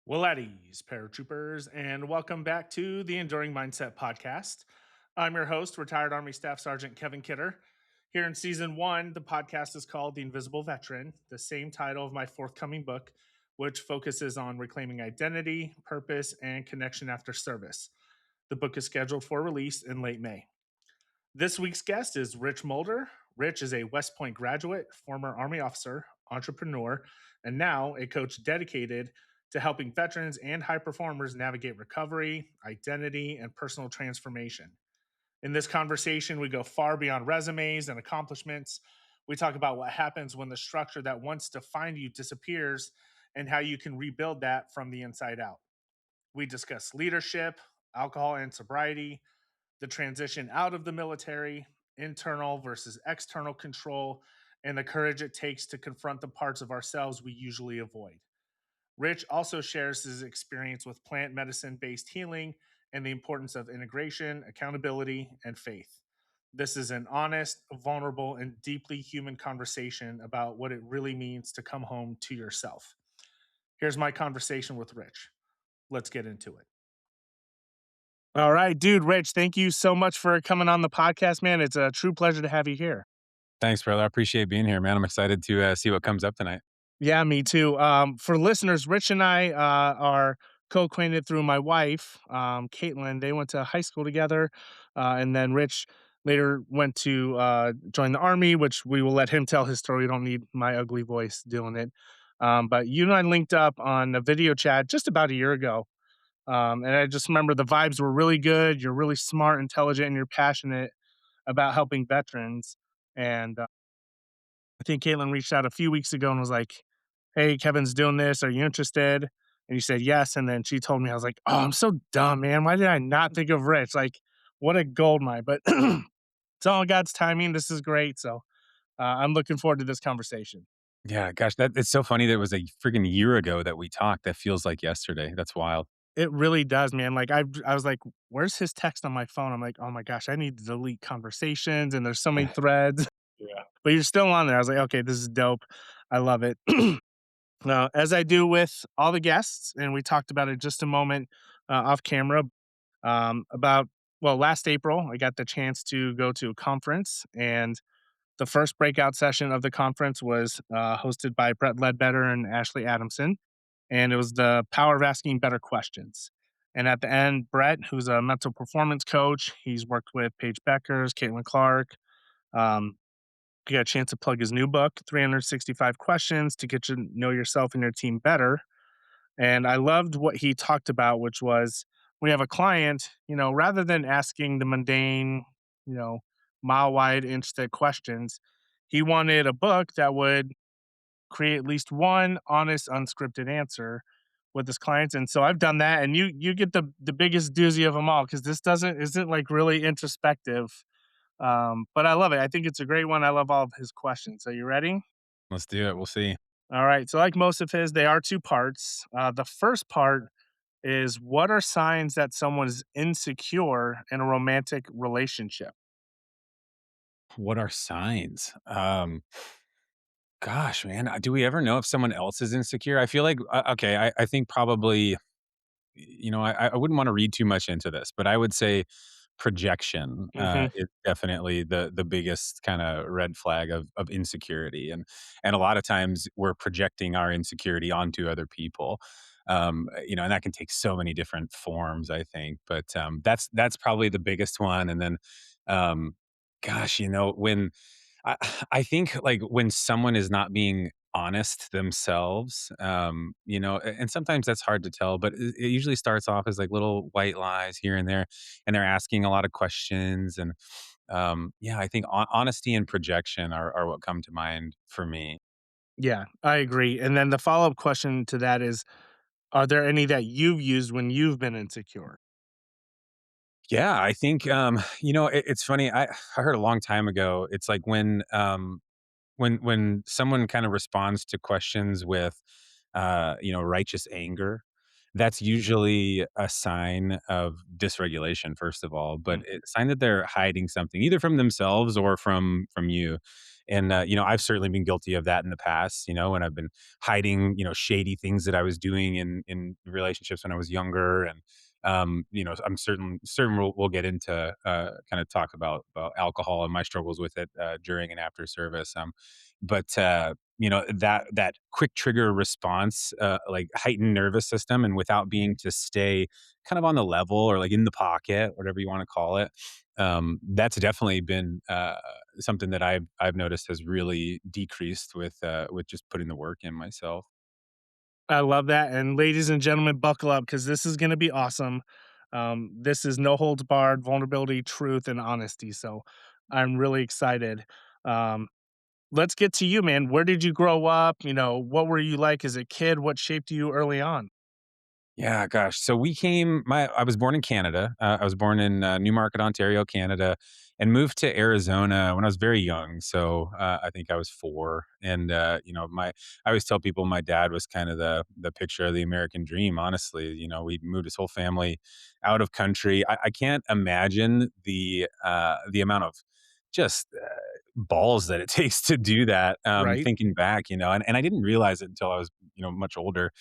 Well, at ease, paratroopers, and welcome back to the Enduring Mindset podcast. I'm your host, retired Army Staff Sergeant Kevin Kidder. Here in season one, the podcast is called The Invisible Veteran, the same title of my forthcoming book, which focuses on reclaiming identity, purpose, and connection after service. The book is scheduled for release in late May. This week's guest is Rich Mulder. Rich is a West Point graduate, former Army officer, entrepreneur, and now a coach dedicated to helping veterans and high performers navigate recovery, identity, and personal transformation. In this conversation, we go far beyond resumes and accomplishments. We talk about what happens when the structure that once defined you disappears and how you can rebuild that from the inside out. We discuss leadership, alcohol and sobriety, the transition out of the military, internal versus external control, and the courage it takes to confront the parts of ourselves we usually avoid. Rich also shares his experience with plant medicine based healing and the importance of integration, accountability, and faith. This is an honest, vulnerable, and deeply human conversation about what it really means to come home to yourself. Here's my conversation with Rich. Let's get into it. All right, dude, Rich, thank you so much for coming on the podcast, man. It's a true pleasure to have you here. Thanks, brother. I appreciate being here, man. I'm excited to see what comes up tonight. Yeah, me too. For listeners, Rich and I are co-acquainted through my wife, Caitlin. They went to high school together, and then Rich later went to join the army, which we will let him tell his story. We don't need my ugly voice doing it. But you and I linked up on a video chat just about a year ago, and I just remember the vibes were really good. You're really smart, intelligent, and you're passionate about helping veterans. And I think Caitlin reached out a few weeks ago and was like, "Hey, Kevin's doing this. Are you interested?" And you said yes. And then she told me, I was like, "Oh, I'm so dumb, man. Why did I not think of Rich? Like, what a gold mine." But it's all in God's timing. This is great. So I'm looking forward to this conversation. Yeah, gosh, that it's so funny that it was a freaking year ago that we talked. That feels like yesterday. That's wild. It really does, man. Like I was like, "Where's his text on my phone?" I'm like, "Oh my gosh, I need to delete conversations." And there's so many threads, Yeah. but you're still on there. I was like, "Okay, this is dope. I love it." As I do with all the guests, and we talked about it just a moment off camera. About last April, I got the chance to go to a conference, and the first breakout session of the conference was hosted by Brett Ledbetter and Ashley Adamson, and it was the power of asking better questions. And at the end, Brett, who's a mental performance coach, he's worked with Paige Beckers, Caitlin Clark. Um, he got a chance to plug his new book, 365 Questions to Get to Know Yourself and Your Team Better. And I loved what he talked about, which was we have a client, rather than asking the mundane, you know, mile wide, inch thick questions, he wanted a book that would create at least one honest, unscripted answer with his clients. And so I've done that. And you get the biggest doozy of them all because this doesn't isn't like really introspective. But I love it. I think it's a great one. I love all of his questions. Are you ready? Let's do it. We'll see. All right. So like most of his, they are two parts. The first part is what are signs that someone is insecure in a romantic relationship? What are signs? Gosh, man, do we ever know if someone else is insecure? I feel like okay. I think probably I wouldn't want to read too much into this, but I would say projection Hmm. is definitely the biggest kind of red flag of insecurity, and a lot of times we're projecting our insecurity onto other people, and that can take so many different forms. I think, but that's probably the biggest one, and then, um, gosh, when I I think, like, when someone is not being honest themselves, and sometimes that's hard to tell, but it usually starts off as, like, little white lies here and there, and they're asking a lot of questions, and, yeah, I think honesty and projection are what come to mind for me. Yeah, I agree. And then the follow up question to that is, are there any that you've used when you've been insecure? Yeah, I think, it's funny, I heard a long time ago, it's like when someone kind of responds to questions with, righteous anger, that's usually a sign of dysregulation, first of all, but Mm. it's a sign that they're hiding something either from themselves or from you. And I've certainly been guilty of that in the past, when I've been hiding, shady things that I was doing in relationships when I was younger. And I'm certain we'll get into kind of talk about alcohol and my struggles with it during and after service. But that quick trigger response, like heightened nervous system, and without being to stay kind of on the level or like in the pocket, whatever you want to call it. That's definitely been something that I've noticed has really decreased with just putting the work in myself. I love that. And ladies and gentlemen, buckle up because this is going to be awesome. This is no holds barred, vulnerability, truth, and honesty. So I'm really excited. Um, let's get to you, man. Where did you grow up? What were you like as a kid? What shaped you early on? Yeah, gosh. So I was born in Canada. I was born in Newmarket, Ontario, Canada, and moved to Arizona when I was very young. So I think I was 4. And, I always tell people my dad was kind of the picture of the American dream, honestly. We moved his whole family out of country. I can't imagine the amount of just balls that it takes to do that. Right. Thinking back, and I didn't realize it until I was, much older,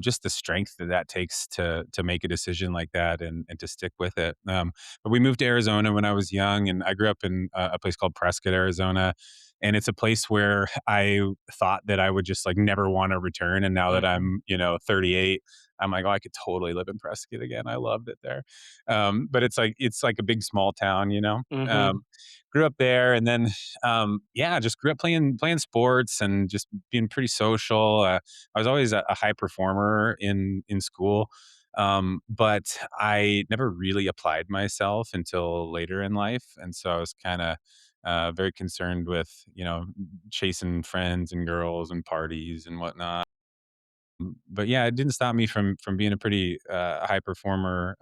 just the strength that takes to make a decision like that and to stick with it. But we moved to Arizona when I was young, and I grew up in a place called Prescott, Arizona. And it's a place where I thought that I would just like never want to return. And now that Hmm. I'm, 38, I'm like, oh, I could totally live in Prescott again. I loved it there. But it's like a big small town, Hmm. grew up there, and then yeah, just grew up playing sports and just being pretty social. I was always a high performer in school, but I never really applied myself until later in life, and so I was kind of very concerned with chasing friends and girls and parties and whatnot. But yeah, it didn't stop me from being a pretty high performer,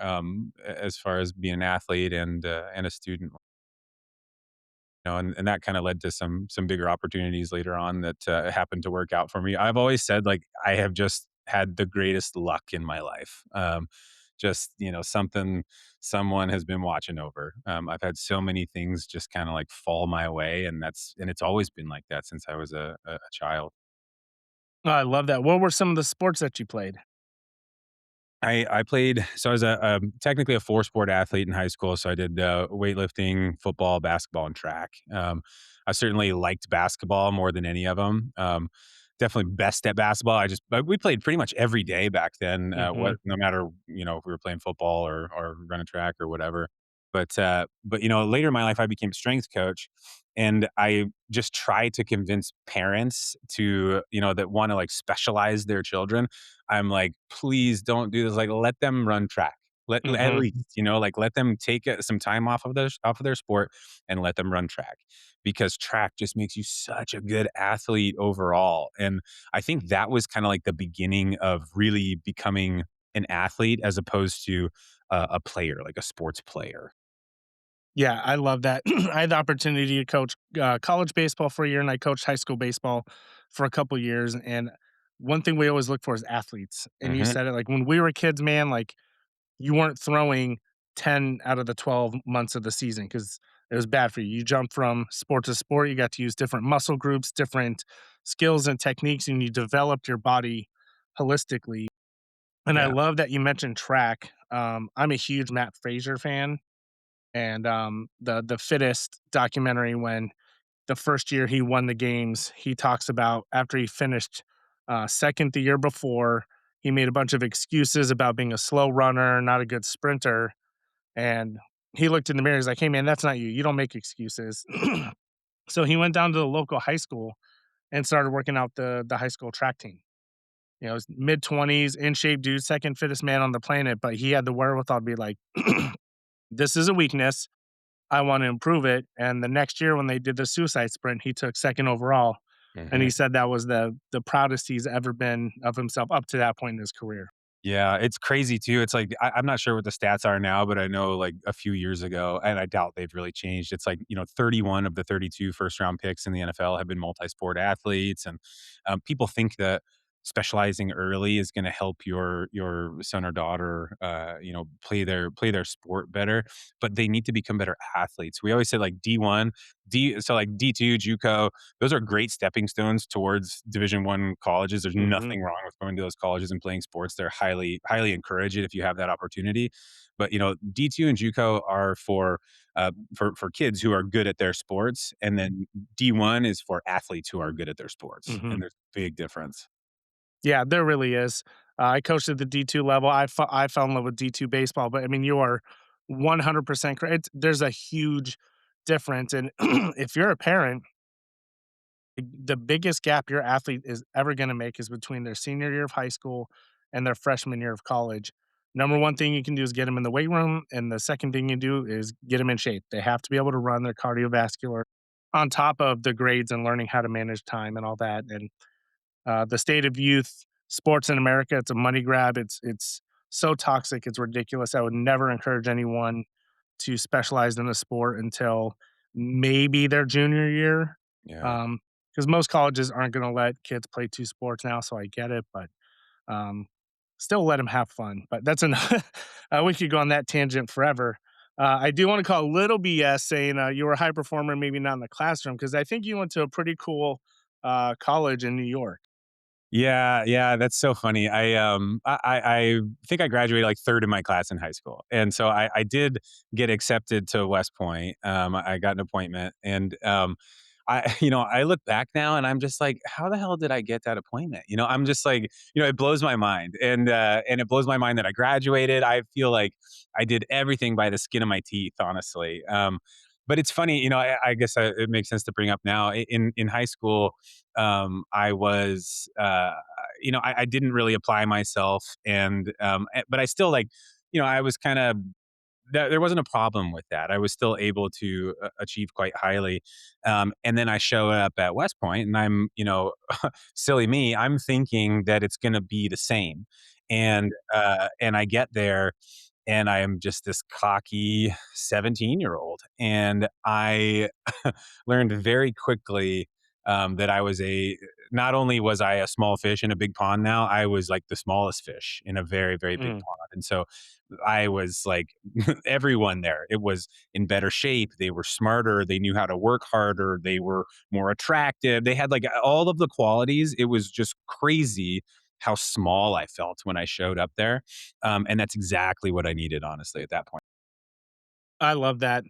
as far as being an athlete and a student. And that kind of led to some bigger opportunities later on that happened to work out for me. I've always said like I have just had the greatest luck in my life. Just something someone has been watching over. I've had so many things just kind of like fall my way, and it's always been like that since I was a child. I love that. What were some of the sports that you played? I played, so I was technically a 4 sport athlete in high school. So I did weightlifting, football, basketball, and track. I certainly liked basketball more than any of them. Definitely best at basketball. But we played pretty much every day back then. Hmm. No matter if we were playing football or running track or whatever. But later in my life, I became a strength coach, and I just try to convince parents to that want to like specialize their children. I'm like, please don't do this. Like, let them run track. At Hmm. least, like let them take some time off of their sport and let them run track, because track just makes you such a good athlete overall. And I think that was kind of like the beginning of really becoming an athlete as opposed to a player, like a sports player. Yeah, I love that. I had the opportunity to coach college baseball for a year, and I coached high school baseball for a couple years. And one thing we always look for is athletes. And you Hmm. said it like when we were kids, man, like you weren't throwing 10 out of the 12 months of the season because it was bad for you. You jumped from sport to sport. You got to use different muscle groups, different skills and techniques, and you developed your body holistically. And I Yeah. love that you mentioned track. I'm a huge Matt Frazier fan, and the fittest documentary, when the first year he won the games, he talks about after he finished second the year before, he made a bunch of excuses about being a slow runner, not a good sprinter, and he looked in the mirror. He's like, "Hey, man, that's not you. You don't make excuses." So he went down to the local high school and started working out the high school track team. His mid 20s, in shape dude, second fittest man on the planet, but he had the wherewithal to be like, "This is a weakness. I want to improve it." And the next year when they did the suicide sprint, he took second overall. And he Hmm. said that was the proudest he's ever been of himself up to that point in his career. Yeah, it's crazy too. It's like I'm not sure what the stats are now, but I know like a few years ago, and I doubt they've really changed. It's like 31 of the 32 first round picks in the NFL have been multi sport athletes, and people think that. specializing early is going to help your son or daughter, play their sport better, but they need to become better athletes. We always say like D1, like D2, JUCO, those are great stepping stones towards Division 1 colleges. There's Hmm. nothing wrong with going to those colleges and playing sports. They're highly encourage it if you have that opportunity. But D2 and JUCO are for kids who are good at their sports, and then D1 is for athletes who are good at their sports, Hmm. and there's a big difference. Yeah, there really is. I coached at the D2 level. I fell in love with D2 baseball, but I mean, you are 100% correct. There's a huge difference. And if you're a parent, the biggest gap your athlete is ever going to make is between their senior year of high school and their freshman year of college. Number one thing you can do is get them in the weight room. And the second thing you do is get them in shape. They have to be able to run their cardiovascular on top of the grades and learning how to manage time and all that. And the state of youth sports in America, it's a money grab. It's so toxic. It's ridiculous. I would never encourage anyone to specialize in a sport until maybe their junior year. Yeah. Because most colleges aren't going to let kids play two sports now. So I get it, but um, still let them have fun. But that's enough. We could go on that tangent forever. I do want to call a little BS saying you were a high performer, maybe not in the classroom, because I think you went to a pretty cool college in New York. Yeah, yeah, that's so funny. I think I graduated like 3rd in my class in high school, and so I did get accepted to West Point. I got an appointment, and I look back now and I'm just like, how the hell did I get that appointment? I'm just like, it blows my mind, and it blows my mind that I graduated. I feel like I did everything by the skin of my teeth, honestly. But it's funny, I guess it makes sense to bring up now. In high school, I was, I didn't really apply myself, but I still like, I was kind of there wasn't a problem with that. I was still able to achieve quite highly. And then I show up at West Point, and I'm, silly me, I'm thinking that it's going to be the same. And I get there, and I am just this cocky 17-year-old. And I learned very quickly that not only was I a small fish in a big pond now, I was like the smallest fish in a very, very big Mm. pond. And so I was like everyone there. It was in better shape. They were smarter. They knew how to work harder. They were more attractive. They had like all of the qualities. It was just crazy how small I felt when I showed up there. And that's exactly what I needed, honestly, at that point. I love that.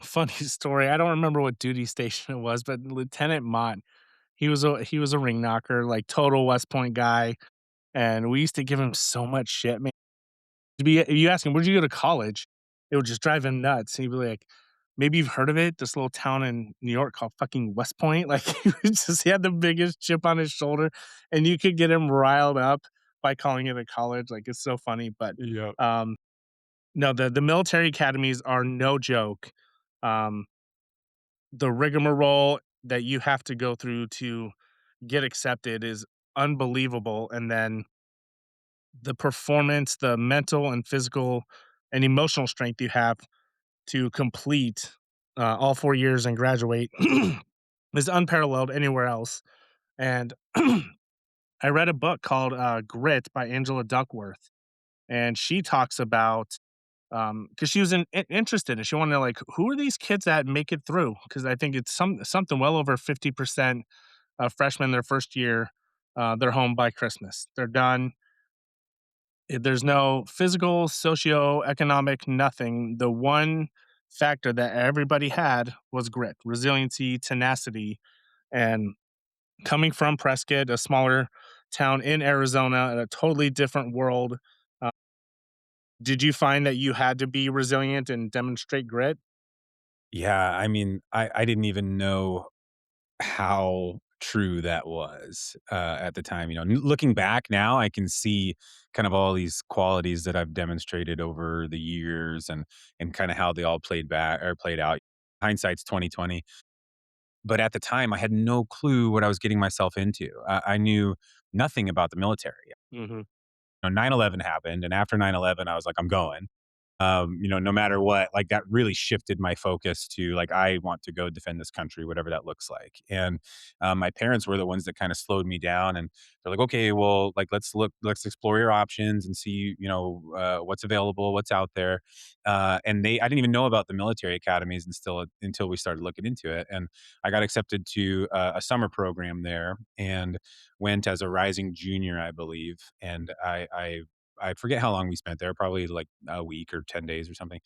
Funny story. I don't remember what duty station it was, but Lieutenant Mott, he was a ring knocker, like total West Point guy, and we used to give him so much shit, man. You ask him, "Where'd you go to college?" It would just drive him nuts. He'd be like, "Maybe you've heard of it, this little town in New York called fucking West Point." Like, he had the biggest chip on his shoulder, and you could get him riled up by calling it a college. Like, it's so funny, but, Yep. um, no, the military academies are no joke. Um, the rigmarole that you have to go through to get accepted is unbelievable, and then the performance, the mental and physical and emotional strength you have to complete all 4 years and graduate is unparalleled anywhere else. And I read a book called Grit by Angela Duckworth, and she talks about because she was interested and she wanted to like who are these kids that make it through, because I think it's something well over 50% of freshmen their first year, they're home by Christmas, they're done. There's no physical, socio-economic, nothing. The one factor that everybody had was grit, resiliency, tenacity, and coming from Prescott, a smaller town in Arizona, in a totally different world. uh, did you find that you had to be resilient and demonstrate grit? Yeah, I mean, I didn't even know how true that was, at the time. Looking back now, I can see kind of all these qualities that I've demonstrated over the years, and kind of how they all played out. Hindsight's 2020. But at the time, I had no clue what I was getting myself into. I knew nothing about the military. Hmm. 9/11 happened, and after 9/11, I was like, I'm going. No matter what, like that really shifted my focus to like, I want to go defend this country, whatever that looks like. And my parents were the ones that kind of slowed me down, and they're like, okay, well, like let's explore your options and see, what's available, what's out there. I didn't even know about the military academies until we started looking into it. And I got accepted to a summer program there and went as a rising junior, I believe. And I forget how long we spent there, probably like a week or 10 days or something.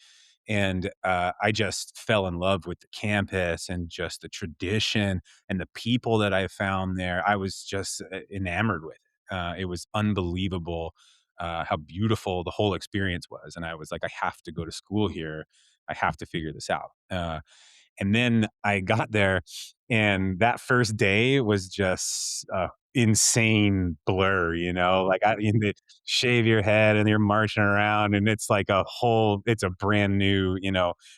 And I just fell in love with the campus and just the tradition and the people that I found there. I was just enamored with it. It was unbelievable how beautiful the whole experience was. And I was like, I have to go to school here. I have to figure this out. And then I got there, and that first day was just a insane blur, like they shave your head and you're marching around, and it's a brand new,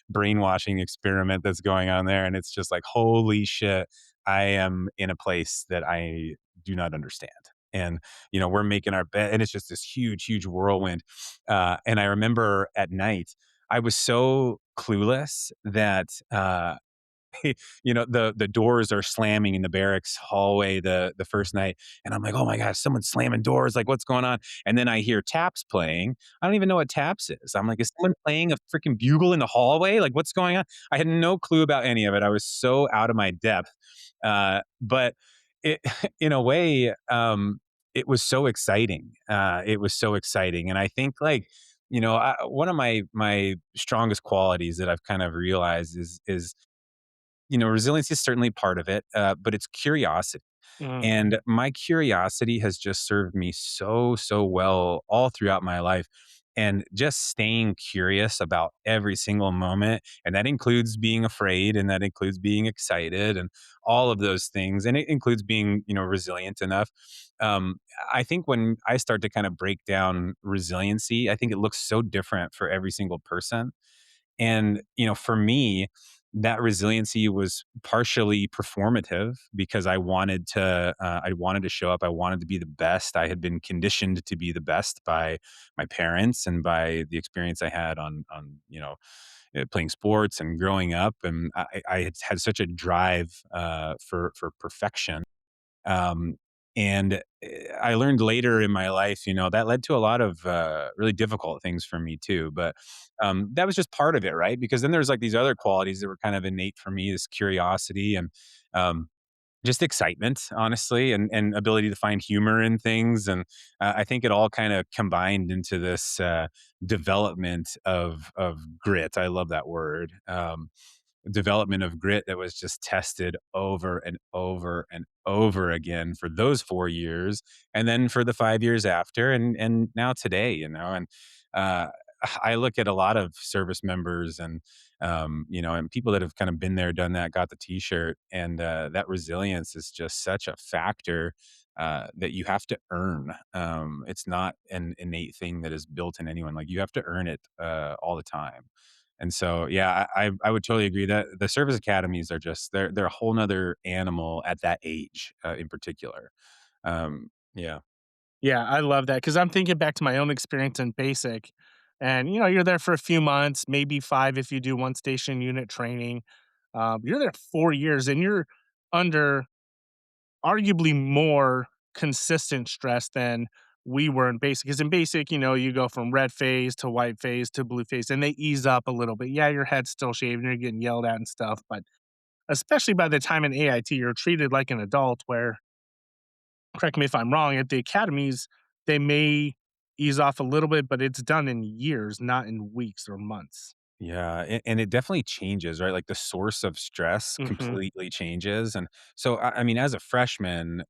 brainwashing experiment that's going on there. And it's just like, holy shit, I am in a place that I do not understand. And, we're making our bed, and it's just this huge, huge whirlwind. And I remember at night, I was so clueless that the doors are slamming in the barracks hallway the first night, and I'm like, oh my gosh, someone's slamming doors, like what's going on? And then I hear taps playing. I don't even know what taps is. I'm like, is someone playing a freaking bugle in the hallway? Like, what's going on? I had no clue about any of it. I was so out of my depth. But it in a way, it was so exciting. It was so exciting. And I think, like, one of my strongest qualities that I've kind of realized is resilience is certainly part of it, but it's curiosity. Mm. And my curiosity has just served me so, so well all throughout my life. And just staying curious about every single moment. And that includes being afraid, and that includes being excited, and all of those things. And it includes being, resilient enough. Um, I think when I start to kind of break down resiliency, I think it looks so different for every single person. And, for me, that resiliency was partially performative because I wanted to show up. I wanted to be the best. I had been conditioned to be the best by my parents and by the experience I had playing sports and growing up. And I had such a drive for perfection. Um, and I learned later in my life, that led to a lot of really difficult things for me too. But that was just part of it, right? Because then there's like these other qualities that were kind of innate for me, this curiosity and um, just excitement, honestly, and ability to find humor in things. And I think it all kind of combined into this development of grit. I love that word. Development of grit that was just tested over and over and over again for those 4 years, and then for the 5 years after, and now today, and uh, I look at a lot of service members and people that have kind of been there, done that, got the T-shirt, and that resilience is just such a factor that you have to earn. It's not an innate thing that is built in anyone. Like, you have to earn it all the time. And so, yeah, I would totally agree that the service academies are just they're a whole nother animal at that age, in particular. Yeah. Yeah, I love that because I'm thinking back to my own experience in basic, and you're there for a few months, maybe 5 if you do one station unit training. You're there 4 years, and you're under arguably more consistent stress than we were in basic. Because in basic, you go from red phase to white phase to blue phase, and they ease up a little bit. Yeah, your head's still shaved, and you're getting yelled at and stuff, but especially by the time in AIT, you're treated like an adult. Where, correct me if I'm wrong, at the academies, they may ease off a little bit, but it's done in years, not in weeks or months. Yeah, and it definitely changes, right? Like, the source of stress Mhm. completely changes. And so, I mean, as a freshman,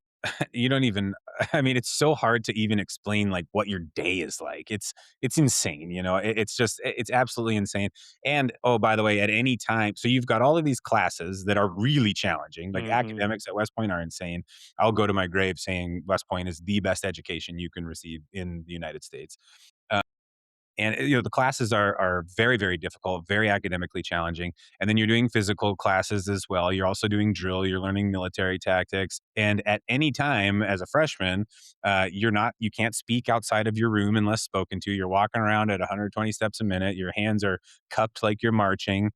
you don't even I mean, it's so hard to even explain, like, what your day is like. It's insane, it's just it's absolutely insane. And, oh, by the way, at any time, so you've got all of these classes that are really challenging, like, Mhm. academics at West Point are insane. I'll go to my grave saying West Point is the best education you can receive in the United States. And the classes are very, very difficult, very academically challenging. And then you're doing physical classes as well. You're also doing drill. You're learning military tactics. And at any time as a freshman, you can't speak outside of your room unless spoken to. You're walking around at 120 steps a minute. Your hands are cupped like you're marching.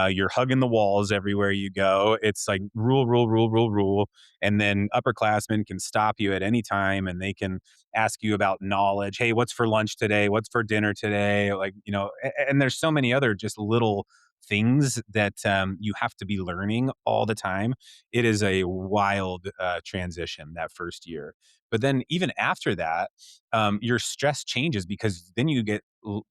You're hugging the walls everywhere you go. It's like rule, rule, rule, rule, rule. And then upperclassmen can stop you at any time, and they can ask you about knowledge. Hey, what's for lunch today? What's for dinner today? Like, and there's so many other just little things that you have to be learning all the time. It is a wild transition that first year. But then even after that, your stress changes because then you get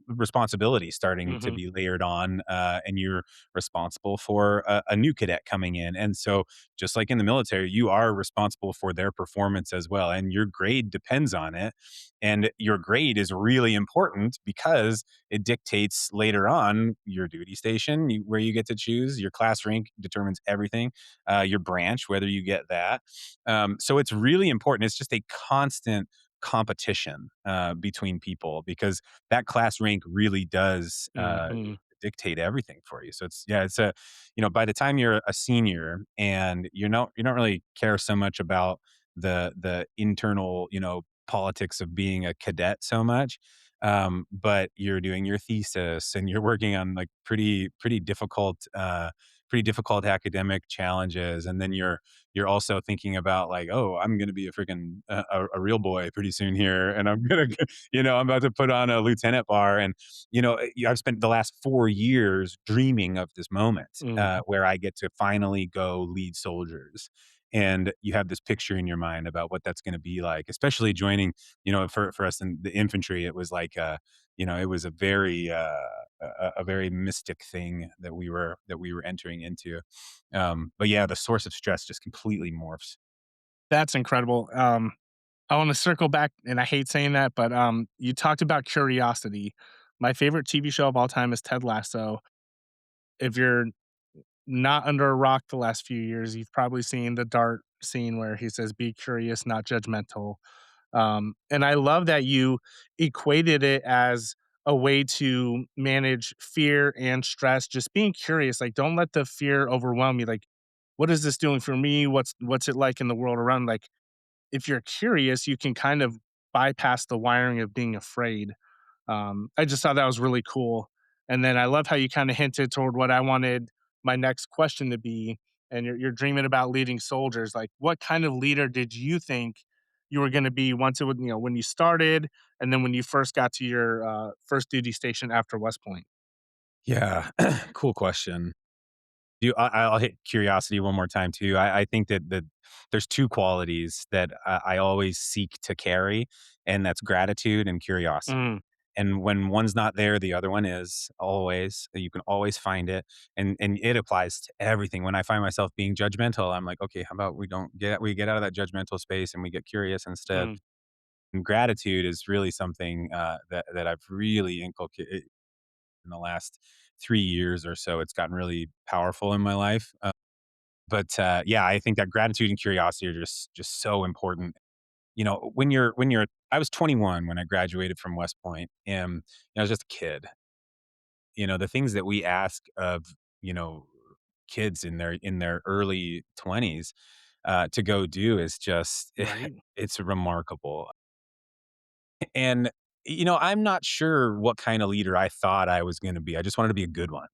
responsibility starting to Hmm. be layered on, and you're responsible for a new cadet coming in. And so, just like in the military, you are responsible for their performance as well. And your grade depends on it. And your grade is really important because it dictates later on your duty station, where you get to choose. Your class rank determines everything, your branch, whether you get that. So it's really important. It's just a constant competition between people because that class rank really does Hmm. dictate everything for you. So it's a, by the time you're a senior and you don't really care so much about the internal, politics of being a cadet so much. But you're doing your thesis and you're working on like pretty difficult academic challenges. And then you're also thinking about like, oh, I'm going to be a freaking a real boy pretty soon here, and I'm gonna, I'm about to put on a lieutenant bar, and I've spent the last 4 years dreaming of this moment Hmm. where I get to finally go lead soldiers. And you have this picture in your mind about what that's going to be like, especially joining, for us in the infantry, it was like, it was a very mystic thing that we were entering into. But yeah, the source of stress just completely morphs. That's incredible. I want to circle back, and I hate saying that, but you talked about curiosity. My favorite TV show of all time is Ted Lasso. If you're not under a rock the last few years, you've probably seen the Dart scene where he says, "Be curious, not judgmental." And I love that you equated it as a way to manage fear and stress. Just being curious, like don't let the fear overwhelm you. Like, what is this doing for me? What's it like in the world around? Like, if you're curious, you can kind of bypass the wiring of being afraid. I just thought that was really cool. And then I love how you kind of hinted toward what I wanted my next question to be. And you're dreaming about leading soldiers. Like, what kind of leader did you think you were going to be once it would, when you started, and then when you first got to your first duty station after West Point? Yeah, cool question. I'll hit curiosity one more time too. I think that there's two qualities that I always seek to carry, and that's gratitude and curiosity. Mm, And when one's not there, the other one is always. You can always find it, and it applies to everything. When I find myself being judgmental, I'm like, okay, how about we get out of that judgmental space and we get curious instead. mm. And gratitude is really something that I've really inculcated in the last 3 years or so. It's gotten really powerful in my life. But yeah, I think that gratitude and curiosity are just so important. When you're I was 21 when I graduated from West Point, and I was just a kid. The things that we ask of, you know, kids in their early 20s to go do is just Right. it's remarkable. And I'm not sure what kind of leader I thought I was going to be. I just wanted to be a good one.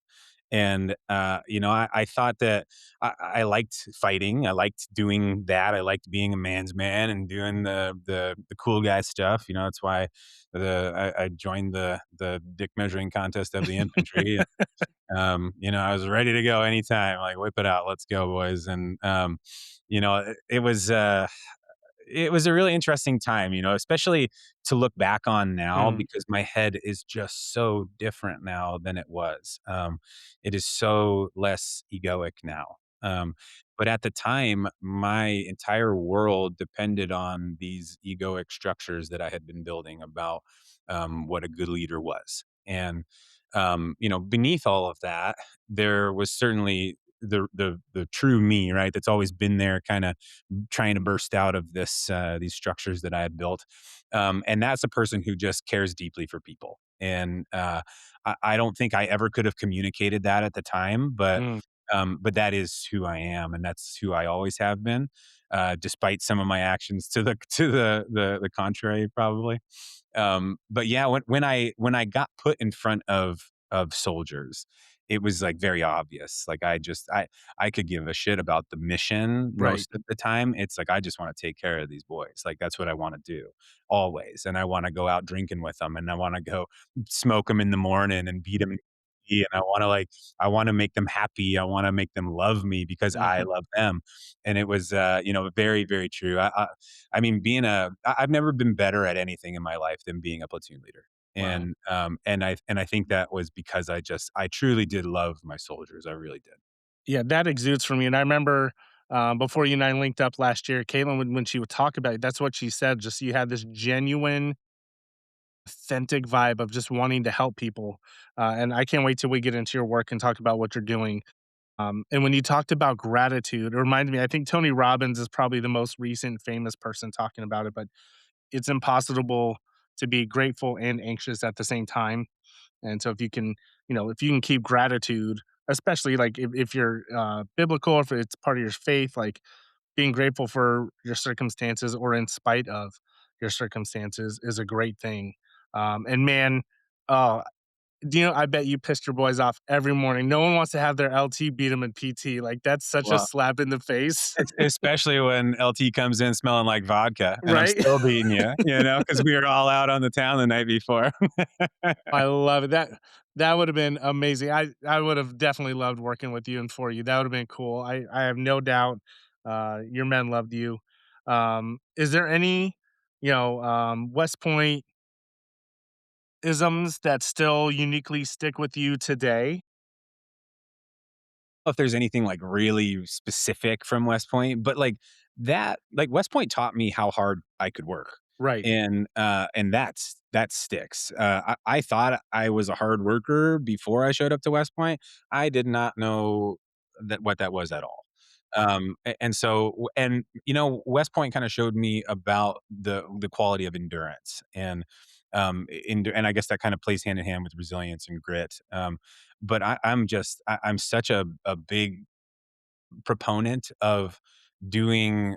And I thought that I liked fighting. I liked doing that. I liked being a man's man and doing the cool guy stuff. That's why I joined the dick measuring contest of the infantry. I was ready to go anytime. Like, whip it out, let's go, boys. And it was a really interesting time, especially to look back on now Mm, because my head is just so different now than it was. It is so less egoic now. But at the time, my entire world depended on these egoic structures that I had been building about what a good leader was. And beneath all of that, there was certainly the true me, right? That's always been there, kind of trying to burst out of these structures that I had built. And that's a person who just cares deeply for people. And I don't think I ever could have communicated that at the time, Mm, but that is who I am, and that's who I always have been, despite some of my actions to the contrary, probably. But yeah, when I got put in front of soldiers, it was like very obvious. Like I could give a shit about the mission right. most of the time. It's like I just want to take care of these boys. Like that's what I want to do always, and I want to go out drinking with them, and I want to go smoke them in the morning and beat them. And I want to make them happy. I want to make them love me because I Mhm. love them. And it was, very, very true. I mean, I've never been better at anything in my life than being a platoon leader. Wow. And I think that was because I truly did love my soldiers. I really did. Yeah, that exudes from you, and I remember, before you and I linked up last year, Caitlin, when she would talk about it, that's what she said, just you had this genuine, authentic vibe of just wanting to help people, and I can't wait till we get into your work and talk about what you're doing. And when you talked about gratitude, it reminded me, I think Tony Robbins is probably the most recent famous person talking about it, but it's impossible to be grateful and anxious at the same time. And so if you can, if you can keep gratitude, especially like if you're biblical, if it's part of your faith, like being grateful for your circumstances or in spite of your circumstances is a great thing. And man, uh, I bet you pissed your boys off every morning. No one wants to have their LT beat them in PT. Like that's such a Well, slap in the face, especially when LT comes in smelling like vodka and I'm right? still beating because we were all out on the town the night before. I love it. That would have been amazing. I would have definitely loved working with you and for you. That would have been cool. I have no doubt your men loved you. Is there any, West Point isms that still uniquely stick with you today? If there's anything like really specific from West Point, but like West Point taught me how hard I could work. Right. And that sticks. I thought I was a hard worker before I showed up to West Point. I did not know what that was at all. And so West Point kind of showed me about the quality of endurance and I guess that kind of plays hand in hand with resilience and grit. But I'm such a big proponent of doing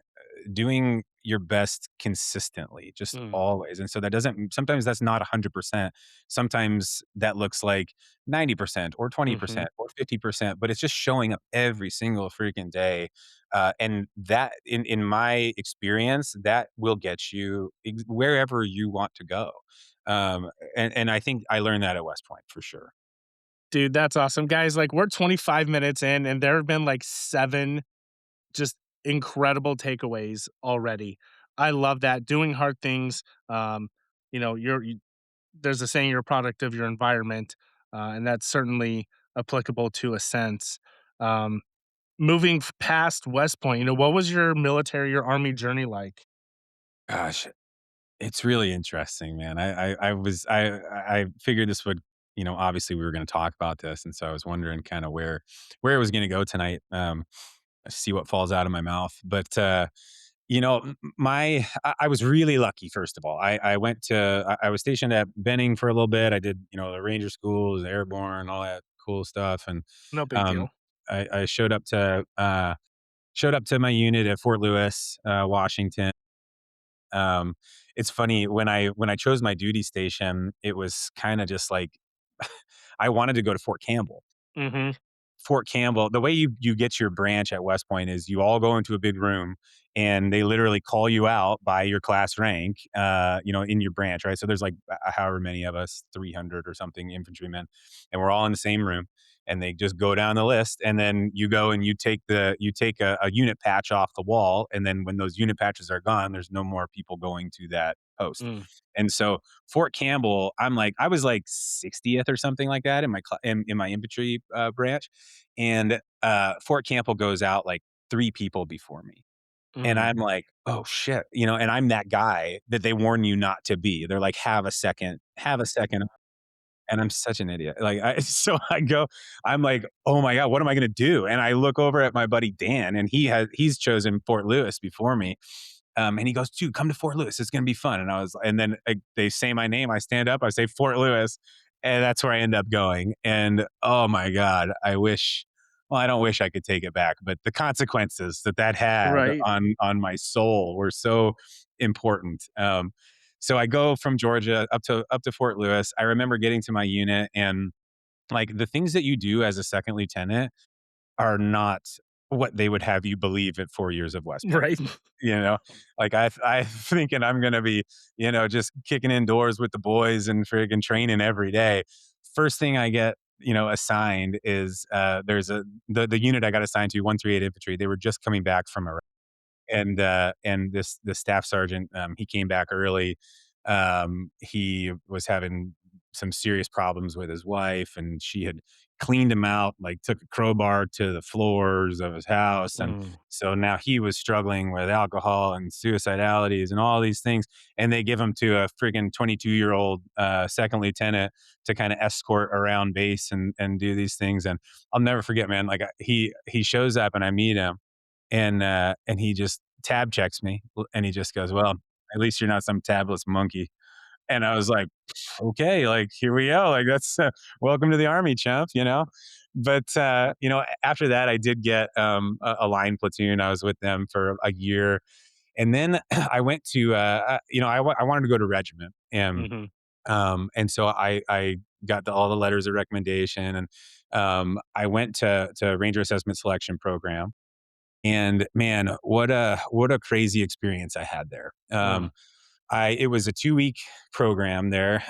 doing your best consistently, just Mm, always. And so that doesn't sometimes that's not 100%. Sometimes that looks like 90% or mhm. 20% or 50%, but it's just showing up every single freaking day. And that in my experience, that will get you wherever you want to go. And I think I learned that at West Point for sure. Dude, that's awesome. Guys, like we're 25 minutes in and there have been like 7 just incredible takeaways already. I love that. Doing hard things, there's a saying you're a product of your environment, and that's certainly applicable to a sense. Um, moving past West Point, what was your military, your army journey like? Gosh, it's really interesting, man. I figured this would, obviously we were going to talk about this, and so I was wondering kind of where it was going to go tonight. See what falls out of my mouth, but I was really lucky. First of all, I was stationed at Benning for a little bit. I did the Ranger schools, airborne, all that cool stuff, and No big um, deal. I showed up to my unit at Fort Lewis, Washington. um, it's funny when I chose my duty station, it was kind of just like I wanted to go to Fort Campbell. Mhm. Fort Campbell, the way you get your branch at West Point is you all go into a big room and they literally call you out by your class rank, in your branch, right? So there's like however many of us, 300 or something infantrymen, and we're all in the same room. And they just go down the list, and then you go and you take a unit patch off the wall, and then when those unit patches are gone, there's no more people going to that post. Mm, And so Fort Campbell, I was like 60th or something like that in in my infantry branch, and Fort Campbell goes out like 3 people before me. And mm. I'm like, "Oh, shit," and I'm that guy that they warn you not to be. They're like, have a second." And I'm such an idiot. Like, so I go, I'm like, oh my God, what am I going to do? And I look over at my buddy Dan, and he's chosen Fort Lewis before me. And he goes, dude, come to Fort Lewis. It's going to be fun. And then they say my name. I stand up, I say Fort Lewis, and that's where I end up going. And oh my God, well, I don't wish I could take it back, but the consequences that had Right. on my soul were so important. So I go from Georgia up to Fort Lewis. I remember getting to my unit, and like the things that you do as a second lieutenant are not what they would have you believe at 4 years of West Point. Right. You know, like I thinking I'm gonna be, just kicking indoors with the boys and friggin' training every day. First thing I get, assigned is there's the unit I got assigned to, 138 Infantry. They were just coming back from Iraq, and the staff sergeant, he came back early. He was having some serious problems with his wife, and she had cleaned him out, like took a crowbar to the floors of his house. And Mm. so now he was struggling with alcohol and suicidalities and all these things. And they give him to a freaking 22-year-old second lieutenant to kind of escort around base and do these things. And I'll never forget, man. Like he shows up, and I meet him, and he just tab checks me, and he just goes, "Well, at least you're not some tabless monkey." And I was like, "Okay, like here we go. Like that's welcome to the army, chump." But after that, I did get a line platoon. I was with them for a year, and then I went to I wanted to go to regiment, Mhm. and so I got all the letters of recommendation, and I went to Ranger Assessment Selection Program. And man, what a crazy experience I had there. Mm. It was a 2 week program there,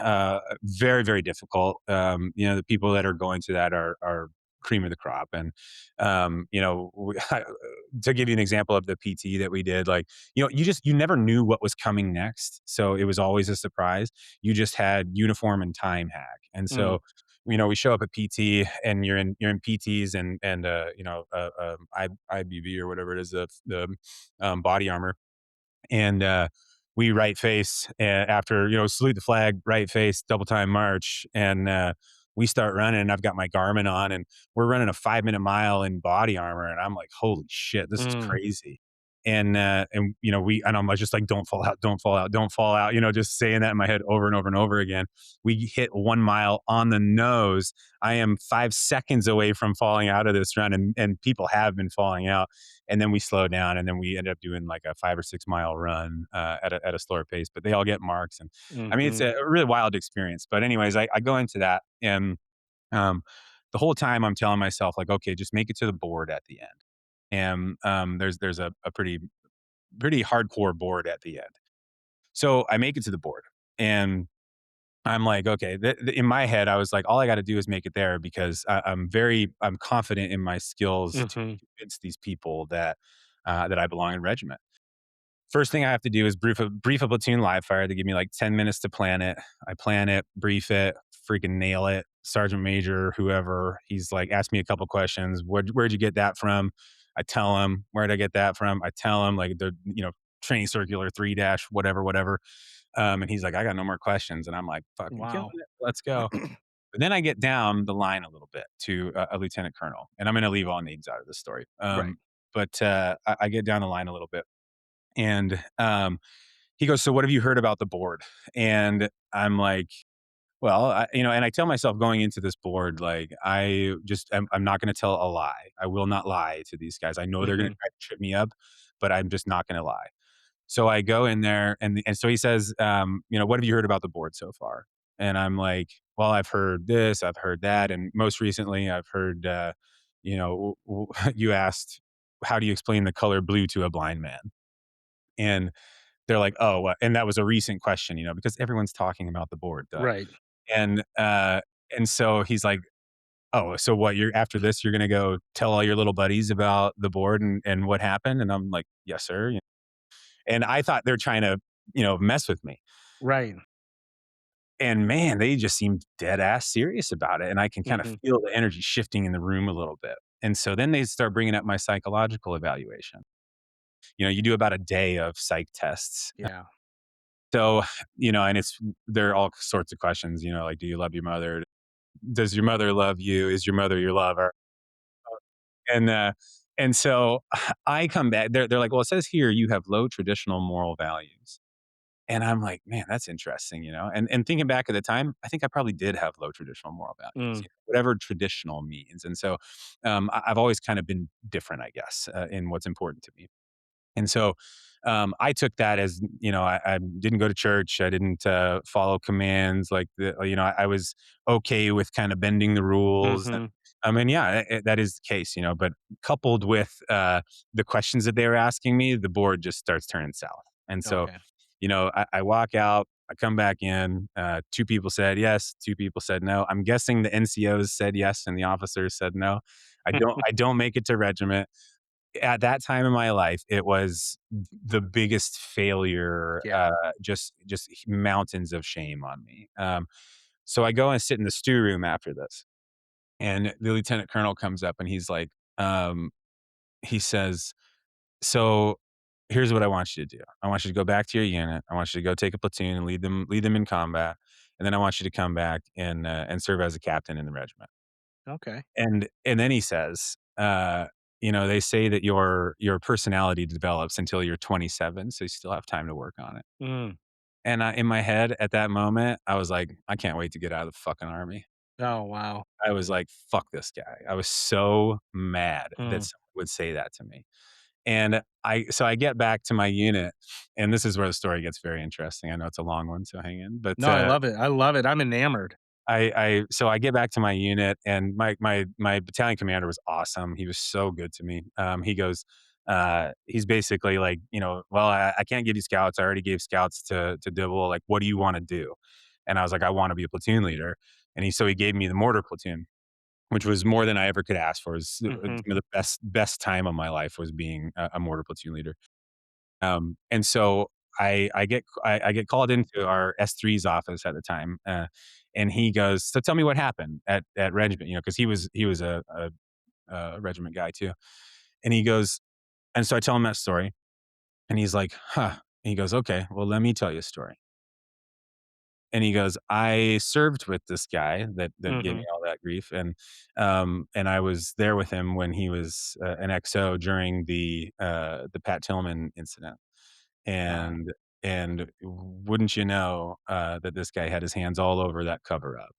very very difficult. The people that are going to that are cream of the crop, and to give you an example of the PT that we did, like you never knew what was coming next, so it was always a surprise. You just had uniform and time hack, and Mm. so we show up at PT, and you're in PTs and IBV or whatever it is, the body armor. And we right face after salute the flag, right face, double time march, and we start running. And I've got my Garmin on, and we're running a 5 minute mile in body armor, and I'm like, holy shit, this is Mm. crazy. And I'm just like, don't fall out, don't fall out, don't fall out, just saying that in my head over and over and over again. We hit 1 mile on the nose. I am 5 seconds away from falling out of this run, and people have been falling out. And then we slow down, and then we ended up doing like a 5 or 6 mile run at a slower pace, but they all get marks. And I mean, it's Mhm. a really wild experience. But anyways, I go into that, and um, the whole time I'm telling myself like, okay, just make it to the board at the end. And there's a pretty hardcore board at the end. So I make it to the board, and I'm like, okay. In my head, I was like, all I got to do is make it there, because I'm confident in my skills to Mhm. convince these people that I belong in regiment. First thing I have to do is brief a platoon live fire. They give me like 10 minutes to plan it. I plan it, brief it, freaking nail it. Sergeant major, whoever, he's like, ask me a couple questions. Where'd you get that from? I tell him. Where'd I get that from? I tell him, like, the training circular 3 dash whatever whatever. And he's like, I got no more questions. And I'm like, fucking killing Wow. it. Let's go. But then I get down the line a little bit to a lieutenant colonel, and I'm going to leave all names out of this story. Right. But I get down the line a little bit, and he goes, "So what have you heard about the board?" And I'm like, "Well, and I tell myself going into this board, like, I'm not going to tell a lie. I will not lie to these guys. I know they're going to Mhm. try to trip me up, but I'm just not going to lie." So I go in there, and so he says, "What have you heard about the board so far?" And I'm like, "Well, I've heard this, I've heard that, and most recently, I've heard, you asked, how do you explain the color blue to a blind man?" And they're like, "Oh, and that was a recent question, because everyone's talking about the board, duh." Right. And so he's like, "Oh, so what? You're after this, you're gonna go tell all your little buddies about the board and what happened?" And I'm like, "Yes, sir." And I thought they're trying to, mess with me. Right. And man, they just seemed dead ass serious about it. And I can kind of Mhm. feel the energy shifting in the room a little bit. And so then they start bringing up my psychological evaluation. You do about a day of psych tests. Yeah. So, and there are all sorts of questions, like, do you love your mother? does your mother love you? Is your mother your lover? And, uh, and so I come back, they're like, "Well, it says here you have low traditional moral values." And I'm like, "Man, that's interesting," you know? And thinking back at the time, I think I probably did have low traditional moral values, Mm, you know, whatever traditional means. And so, I've always kind of been different, I guess, in what's important to me. And so, I took that as, you know, I didn't go to church. I didn't follow commands like you know, I was okay with kind of bending the rules. And mhm. I mean, yeah, that is the case, you know, but coupled with the questions that they were asking me, the board just starts turning south. And so, Okay. you know, I walk out, I come back in, two people said yes, two people said no. I'm guessing the NCOs said yes and the officers said no. I don't make it to regiment. At that time in my life, it was the biggest failure, Yeah. just mountains of shame on me. So I go and sit in the stew room after this, and the lieutenant colonel comes up and he's like, he says, "So here's what I want you to do. I want you to go back to your unit. I want you to go take a platoon and lead them in combat, and then I want you to come back and serve as a captain in the regiment." Okay. And then he says, you know, "They say that your personality develops until you're 27, so you still have time to work on it." Mm. And in my head at that moment, I was like, "I can't wait to get out of the fucking army." Oh, wow. I was like, "Fuck this guy." I was so mad that Mm. someone would say that to me. And I get back to my unit, and this is where the story gets very interesting. I know it's a long one, so hang in. But No, I love it. I love it. I'm enamored. so I get back to my unit, and my battalion commander was awesome. He was so good to me. He goes, he's basically like, you know, "Well, I can't give you scouts. I already gave scouts to Dibble. Like, what do you want to do?" And I was like, "I want to be a platoon leader." And he gave me the mortar platoon, which was more than I ever could ask for. It was Mhm. the best time of my life was being a mortar platoon leader. And so I get called into our S3's office at the time, and he goes, "So tell me what happened at regiment," you know, because he was a regiment guy too. And he goes, and so I tell him that story, and he's like, "Huh." And he goes, "Okay, well, let me tell you a story." And he goes, "I served with this guy that gave me Mhm. all that grief, and I was there with him when he was an XO during the Pat Tillman incident." Wow. And wouldn't you know, that this guy had his hands all over that cover up.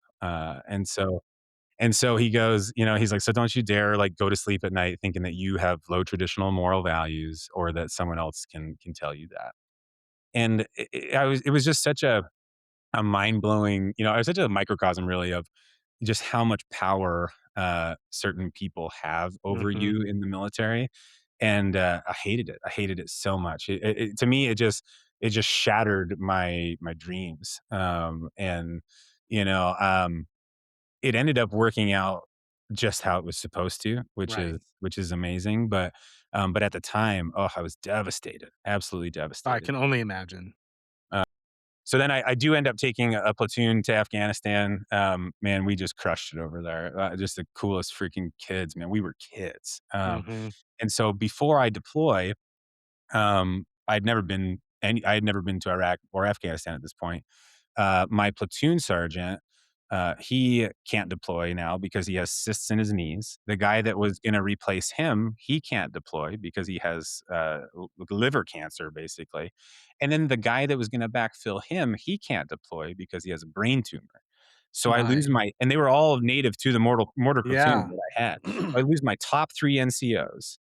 And so he goes, you know, he's like, "So don't you dare, like, go to sleep at night thinking that you have low traditional moral values or that someone else can tell you that." And it was just such a mind-blowing, you know, it was such a microcosm really of just how much power, certain people have over Mhm. you in the military. And, I hated it. I hated it so much. To me, it just shattered my dreams. And, you know, it ended up working out just how it was supposed to, Right. which is amazing. But at the time, oh, I was devastated, absolutely I devastated. can only imagine. Uh, so then I do end up taking a platoon to Afghanistan. Man, we just crushed it over there. Just the coolest freaking kids, man. We were kids. Mhm. And so before I deploy, I had never been to Iraq or Afghanistan at this point. My platoon sergeant, he can't deploy now because he has cysts in his knees. The guy that was going to replace him, he can't deploy because he has liver cancer, basically. And then the guy that was going to backfill him, he can't deploy because he has a brain tumor. So I lose My. and they were all native to the mortar platoon Yeah. that I had. I lose my top three NCOs,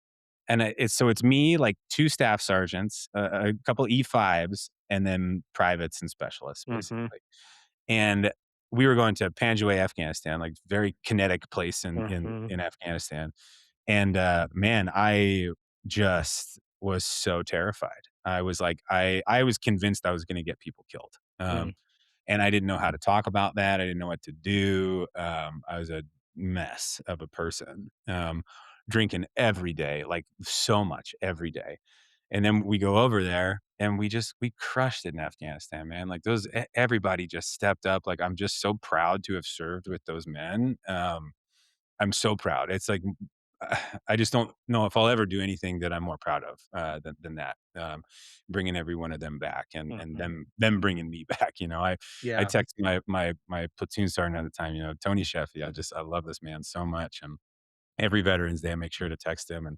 and it's me, like 2 staff sergeants, a couple E5s, and then privates and specialists, Mhm. basically. And we were going to Panjwai, Afghanistan, like, very kinetic place Mhm. in Afghanistan. And, man, I just was so terrified. I was like, I was convinced I was gonna get people killed. Mm. And I didn't know how to talk about that. I didn't know what to do. I was a mess of a person, drinking every day, like so much every day. And then we go over there and we crushed it in Afghanistan, man. Like everybody just stepped up. Like, I'm just so proud to have served with those men. I'm so proud. It's like I just don't know if I'll ever do anything that I'm more proud of, than that, bringing every one of them back and Mhm. them bringing me back, you know? I Yeah. text my platoon sergeant at the time, you know, Tony Sheffy, I love this man so much, and every Veterans Day, I make sure to text him, and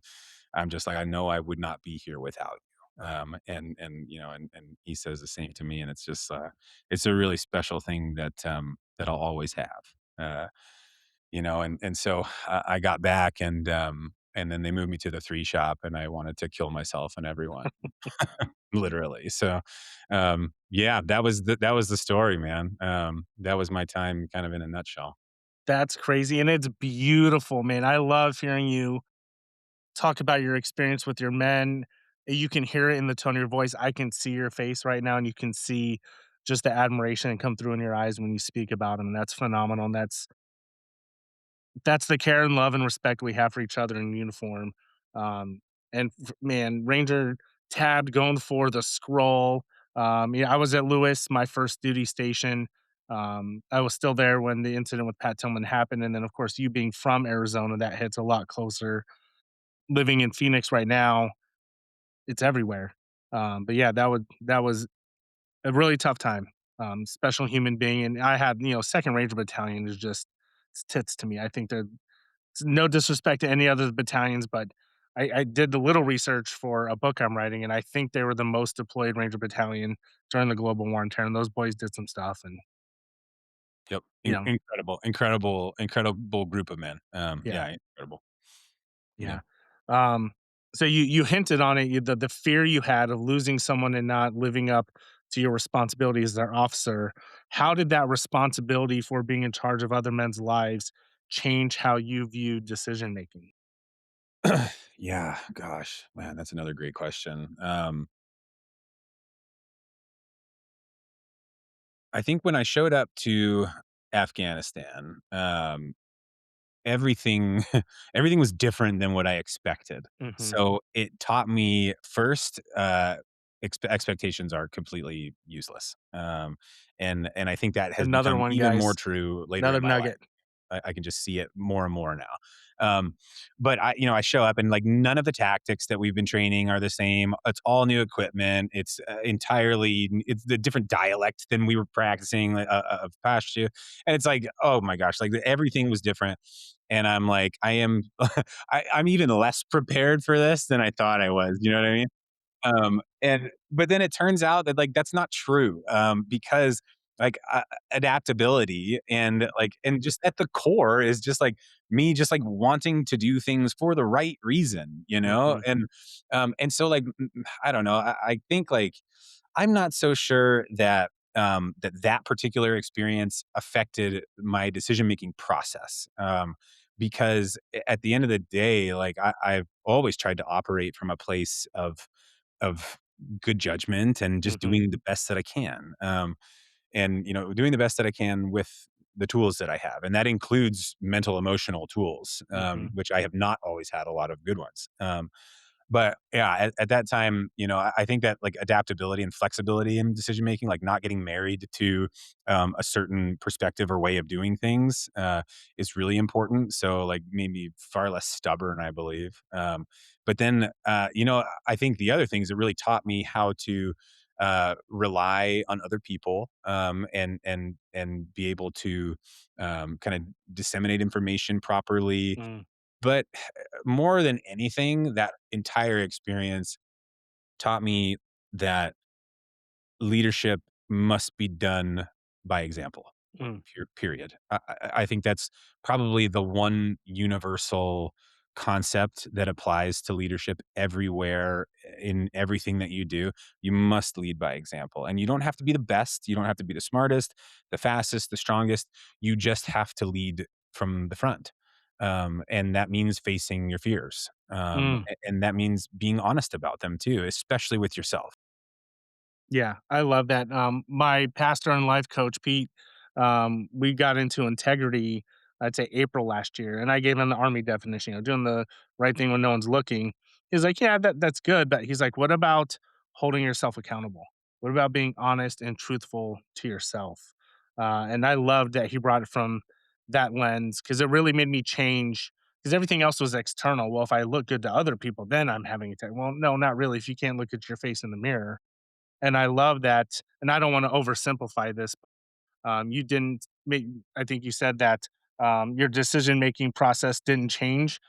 I'm just like, "I know I would not be here without you." You know, and he says the same to me, and it's just, it's a really special thing that, that I'll always have. Uh, you know, and so I got back and then they moved me to the 3 shop, and I wanted to kill myself and everyone, literally. So, yeah, that was the story, man. That was my time kind of in a nutshell. That's crazy, and it's beautiful, man. I love hearing you talk about your experience with your men. You can hear it in the tone of your voice. I can see your face right now, and you can see just the admiration come through in your eyes when you speak about them. And that's phenomenal. And that's the care and love and respect we have for each other in uniform. Man, Ranger tabbed going for the scroll. Yeah, I was at Lewis, my first duty station. I was still there when the incident with Pat Tillman happened, and then of course you being from Arizona, that hits a lot closer. Living in Phoenix right now, it's everywhere. But yeah, that was a really tough time. Special human being, and I had Second Ranger Battalion is just it's tits to me. I think they're no disrespect to any other battalions, but I did the little research for a book I'm writing, and I think they were the most deployed Ranger battalion during the global war on terror. And those boys did some stuff, and Yep. you know, Incredible group of men. yeah, Yeah, incredible. yeah. Yeah. Um, so you hinted on it, the fear you had of losing someone and not living up to your responsibilities as their officer. How did that responsibility for being in charge of other men's lives change how you view decision making? Yeah, gosh, man, that's another great question. I think when I showed up to Afghanistan, everything everything was different than what I expected. Hmm. So it taught me first, expectations are completely useless. And I think that has Another become one, even more guys. true later Another in my life. nugget. I can just see it more and more now. But I show up and like none of the tactics that we've been training are the same. It's all new equipment. It's it's the different dialect than we were practicing of Pashto, and it's like, oh my gosh, like everything was different. And I'm like, I'm even less prepared for this than I thought I was. You know what I mean? And but then it turns out that like that's not true, because like adaptability and just at the core is just like me just like wanting to do things for the right reason, you know? Mhm, And so like I don't know, I think like I'm not so sure that that particular experience affected my decision making process. Because at the end of the day, like I've always tried to operate from a place of good judgment and just mhm, doing the best that I can. And doing the best that I can with the tools that I have, and that includes mental emotional tools, mhm, which I have not always had a lot of good ones. But yeah, at that time, I think that like adaptability and flexibility in decision making, like not getting married to a certain perspective or way of doing things, is really important. So like maybe far less stubborn, I believe. But then, I think the other things that really taught me how to rely on other people, and be able to kind of disseminate information properly, mm, but more than anything, that entire experience taught me that leadership must be done by example. mm, Period. I think that's probably the one universal concept that applies to leadership everywhere in everything that you do. You must lead by example. And you don't have to be the best, you don't have to be the smartest, the fastest, the strongest. You just have to lead from the front. And that means facing your fears. mm. And that means being honest about them too, especially with yourself. Yeah, I love that. My pastor and life coach, Pete, we got into integrity, I'd say April last year, and I gave him the army definition, doing the right thing when no one's looking. He's like, yeah, that's good. But he's like, what about holding yourself accountable? What about being honest and truthful to yourself? And I loved that he brought it from that lens because it really made me change because everything else was external. Well, if I look good to other people, then I'm having a time. Well, no, not really. If you can't look at your face in the mirror, and I love that. And I don't want to oversimplify this. You didn't make. I think you said that your decision making process didn't change.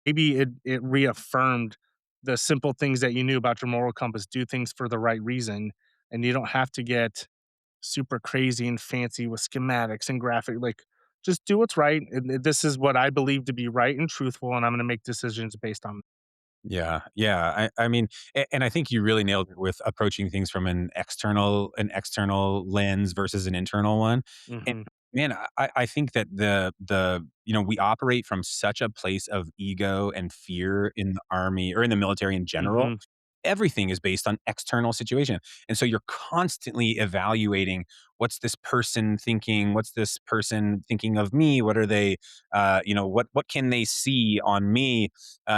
Maybe it reaffirmed the simple things that you knew about your moral compass. Do things for the right reason, and you don't have to get super crazy and fancy with schematics and graphic. Like, just do what's right. And this is what I believe to be right and truthful, and I'm going to make decisions based on. Yeah, yeah. I mean, and I think you really nailed it with approaching things from an external lens versus an internal one. And Mhm. man, I think that we operate from such a place of ego and fear in the army or in the military in general. Mhm. Everything is based on external situation. And so you're constantly evaluating what's this person thinking? What's this person thinking of me? What are they, what can they see on me?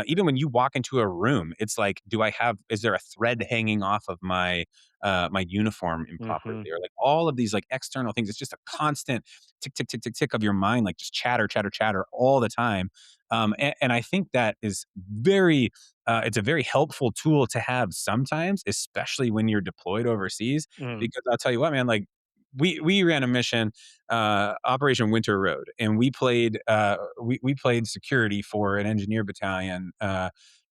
Even when you walk into a room, it's like, is there a thread hanging off of my uniform improperly? Mhm. Or like all of these like external things. It's just a constant tick, tick, tick, tick, tick of your mind, like just chatter, chatter, chatter all the time. And I think that is it's a very helpful tool to have sometimes, especially when you're deployed overseas. Mm. Because I'll tell you what, man, like we ran a mission, Operation Winter Road, and we played security for an engineer battalion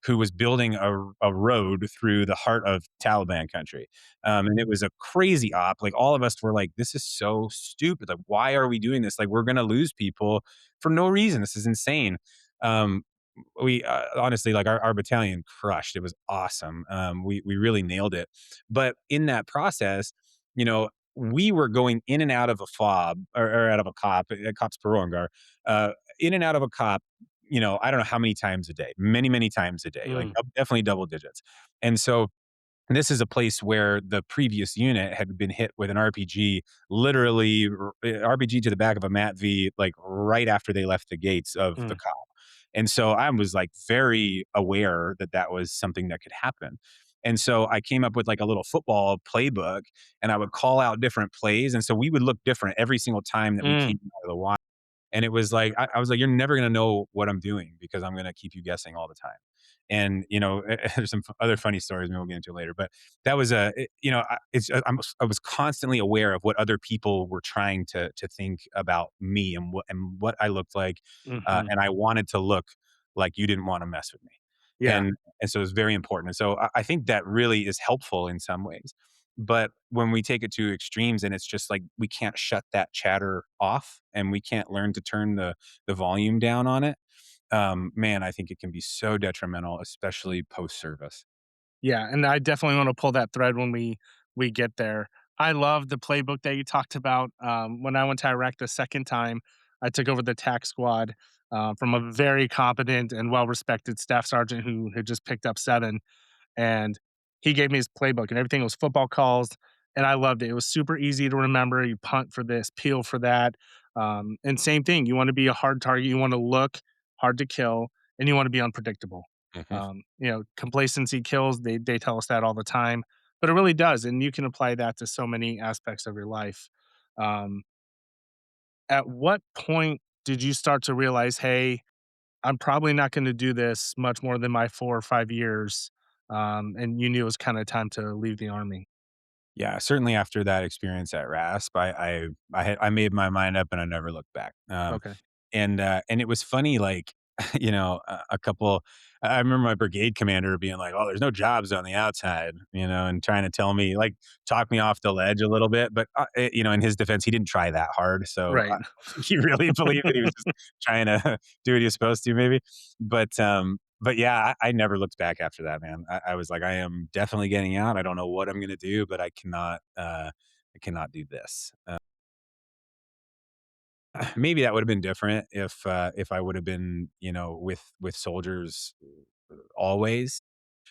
who was building a road through the heart of Taliban country. And it was a crazy op. Like all of us were like, this is so stupid. Like, why are we doing this? Like, we're gonna lose people for no reason. This is insane. Um, we honestly like our battalion crushed. It was awesome. We really nailed it. But in that process, you know, we were going in and out of a fob or out of a cop's parole, uh, in and out of a cop. I don't know how many times a day, many, many times a day, like Mm. definitely double digits. And so this is a place where the previous unit had been hit with an RPG, literally RPG to the back of a Mat V, like right after they left the gates of the Mm. cop. And so I was like very aware that that was something that could happen. And so I came up with like a little football playbook and I would call out different plays. And so we would look different every single time that we Mm. came out of the water. And it was like I was like, "You're never gonna know what I'm doing because I'm gonna keep you guessing all the time." And, there's some other funny stories maybe we'll get into later, but that was a it you know, I was constantly aware of what other people were trying to think about me and what I looked like, Mhm. and I wanted to look like you didn't wanna mess with me. Yeah. And so it's very important. And so I think that really is helpful in some ways. But when we take it to extremes and it's just like we can't shut that chatter off and we can't learn to turn the volume down on it, man, I think it can be so detrimental, especially post service. Yeah, and I definitely wanna pull that thread when we get there. I love the playbook that you talked about. When I went to Iraq the second time, I took over the tac squad, from a very competent and well-respected staff sergeant who had just picked up 7. And he gave me his playbook and everything was football calls, and I loved it. It was super easy to remember. You punt for this, peel for that, and same thing. You want to be a hard target. You want to look hard to kill, and you want to be unpredictable. Mhm. Complacency kills. They tell us that all the time, but it really does, and you can apply that to so many aspects of your life. Um, at what point did you start to realize, hey, I'm probably not gonna do this much more than my 4 or 5 years, and you knew it was kinda time to leave the army. Yeah, certainly after that experience at RASP, I made my mind up and I never looked back. Okay. And it was funny, like, a couple. I remember my brigade commander being like, "Oh, there's no jobs on the outside," and trying to tell me, like, talk me off the ledge a little bit. But in his defense, he didn't try that hard, so Right. he really believed that he was just trying to do what he was supposed to, maybe. But yeah, I never looked back after that, man. I was like, I am definitely getting out. I don't know what I'm gonna do, but I cannot do this. Maybe that would have been different if I would have been, with soldiers always.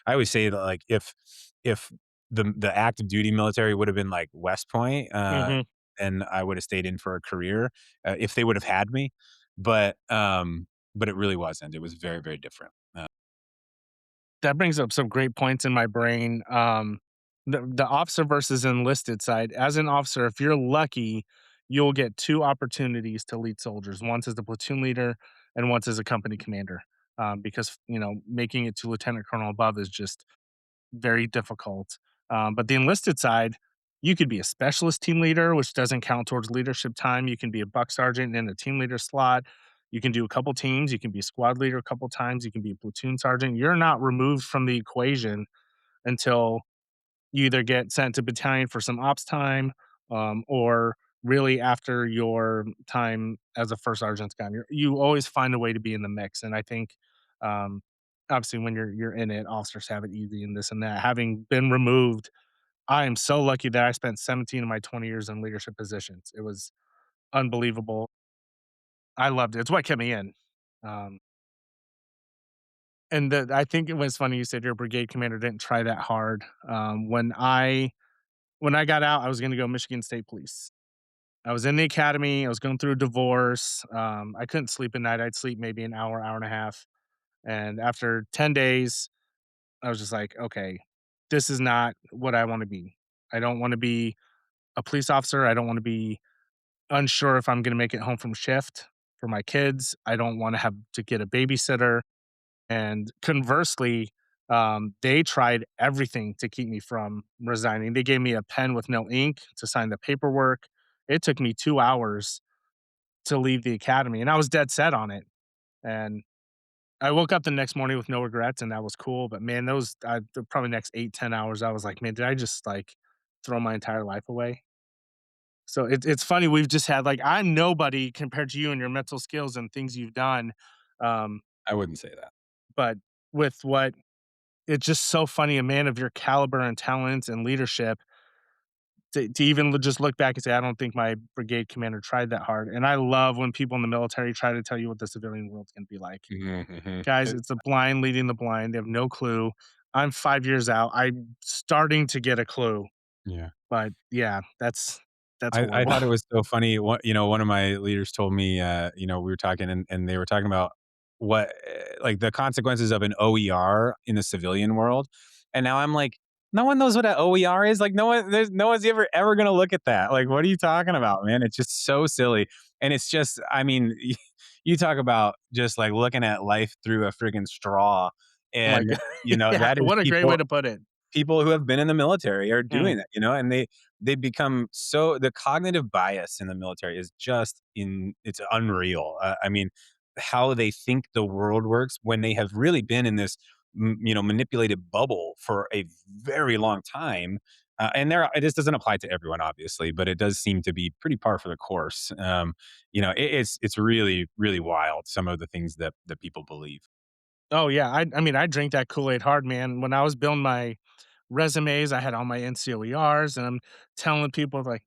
I always say that like if the active duty military would have been like West Point, Mhm. then I would have stayed in for a career if they would have had me. But it really wasn't. It was very, very different. That brings up some great points in my brain. The officer versus enlisted side. As an officer, if you're lucky, you'll get two opportunities to lead soldiers. Once as the platoon leader, and once as a company commander. Because making it to lieutenant colonel above is just very difficult. But the enlisted side, you could be a specialist team leader, which doesn't count towards leadership time. You can be a buck sergeant in a team leader slot. You can do a couple teams. You can be squad leader a couple times. You can be a platoon sergeant. You're not removed from the equation until you either get sent to battalion for some ops time, or really after your time as a first sergeant's gone. You always find a way to be in the mix, and I think, um, obviously, when you're in it, officers have it easy and this and that. Having been removed, I am so lucky that I spent 17 of my 20 years in leadership positions. It was unbelievable. I loved it. It's what kept me in. Um, I think it was funny you said your brigade commander didn't try that hard. When I got out, I was going to go Michigan State Police. I was in the academy. I was going through a divorce. I couldn't sleep at night. I'd sleep maybe an hour, hour and a half. And after 10 days, I was just like, okay, this is not what I want to be. I don't want to be a police officer. I don't want to be unsure if I'm going to make it home from shift for my kids. I don't want to have to get a babysitter. And conversely, they tried everything to keep me from resigning. They gave me a pen with no ink to sign the paperwork. It took me 2 hours to leave the academy, and I was dead set on it. And I woke up the next morning with no regrets, and that was cool. But man, the probably next 8, 10 hours, I was like, man, did I just like throw my entire life away? So it's funny. We've just had like I'm nobody compared to you and your mental skills and things you've done. Um, I wouldn't say that. but with what it's just so funny, a man of your caliber and talents and leadership to even just look back and say, I don't think my brigade commander tried that hard. And I love when people in the military try to tell you what the civilian world's going to be like. Mhm, mhm. Guys, it's the blind leading the blind. They have no clue. I'm 5 years out. I'm starting to get a clue, Yeah. but yeah, that's I horrible. thought it was so funny. One of my leaders told me, we were talking and they were talking about like the consequences of an OER in the civilian world. And now I'm like, no one knows what an OER is. Like no one's ever going to look at that. Like, what are you talking about, man? It's just so silly. And it's just, I mean, you talk about just like looking at life through a friggin' straw. My And, God. Yeah, that is what a great way to put it. people who have been in the military are Mm. doing that, and they become so the cognitive bias in the military is just in it's unreal. I mean, how they think the world works when they have really been in this manipulated bubble for a very long time. And this doesn't apply to everyone, obviously, but it does seem to be pretty par for the course. It's really really wild some of the things that people believe. Oh yeah, I mean I drink that Kool Aid hard, man. When I was building my resumes, I had all my NCOERs, and I'm telling people like,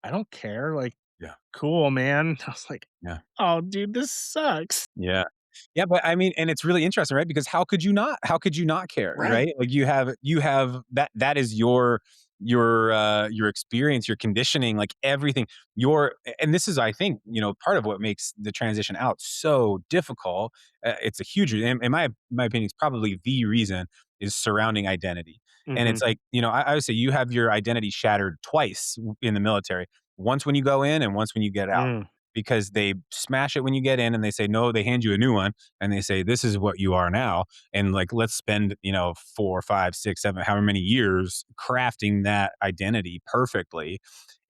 I don't care, like, Yeah, cool, man. I was like, yeah. oh, dude, this sucks. Yeah. Yeah, but I mean, and it's really interesting, right? Because how could you not? How could you not care, Right. right? Like you have that is your experience, your conditioning, like everything. And this is, I think, part of what makes the transition out so difficult. It's a huge, in my opinion, it's probably the reason is surrounding identity. And Mhm. it's like, I would say you have your identity shattered twice in the military. Once when you go in and once when you get out Mm. because they smash it when you get in and they say no, they hand you a new one and they say this is what you are now, and like let's spend 4 5 6 7 however many years crafting that identity perfectly.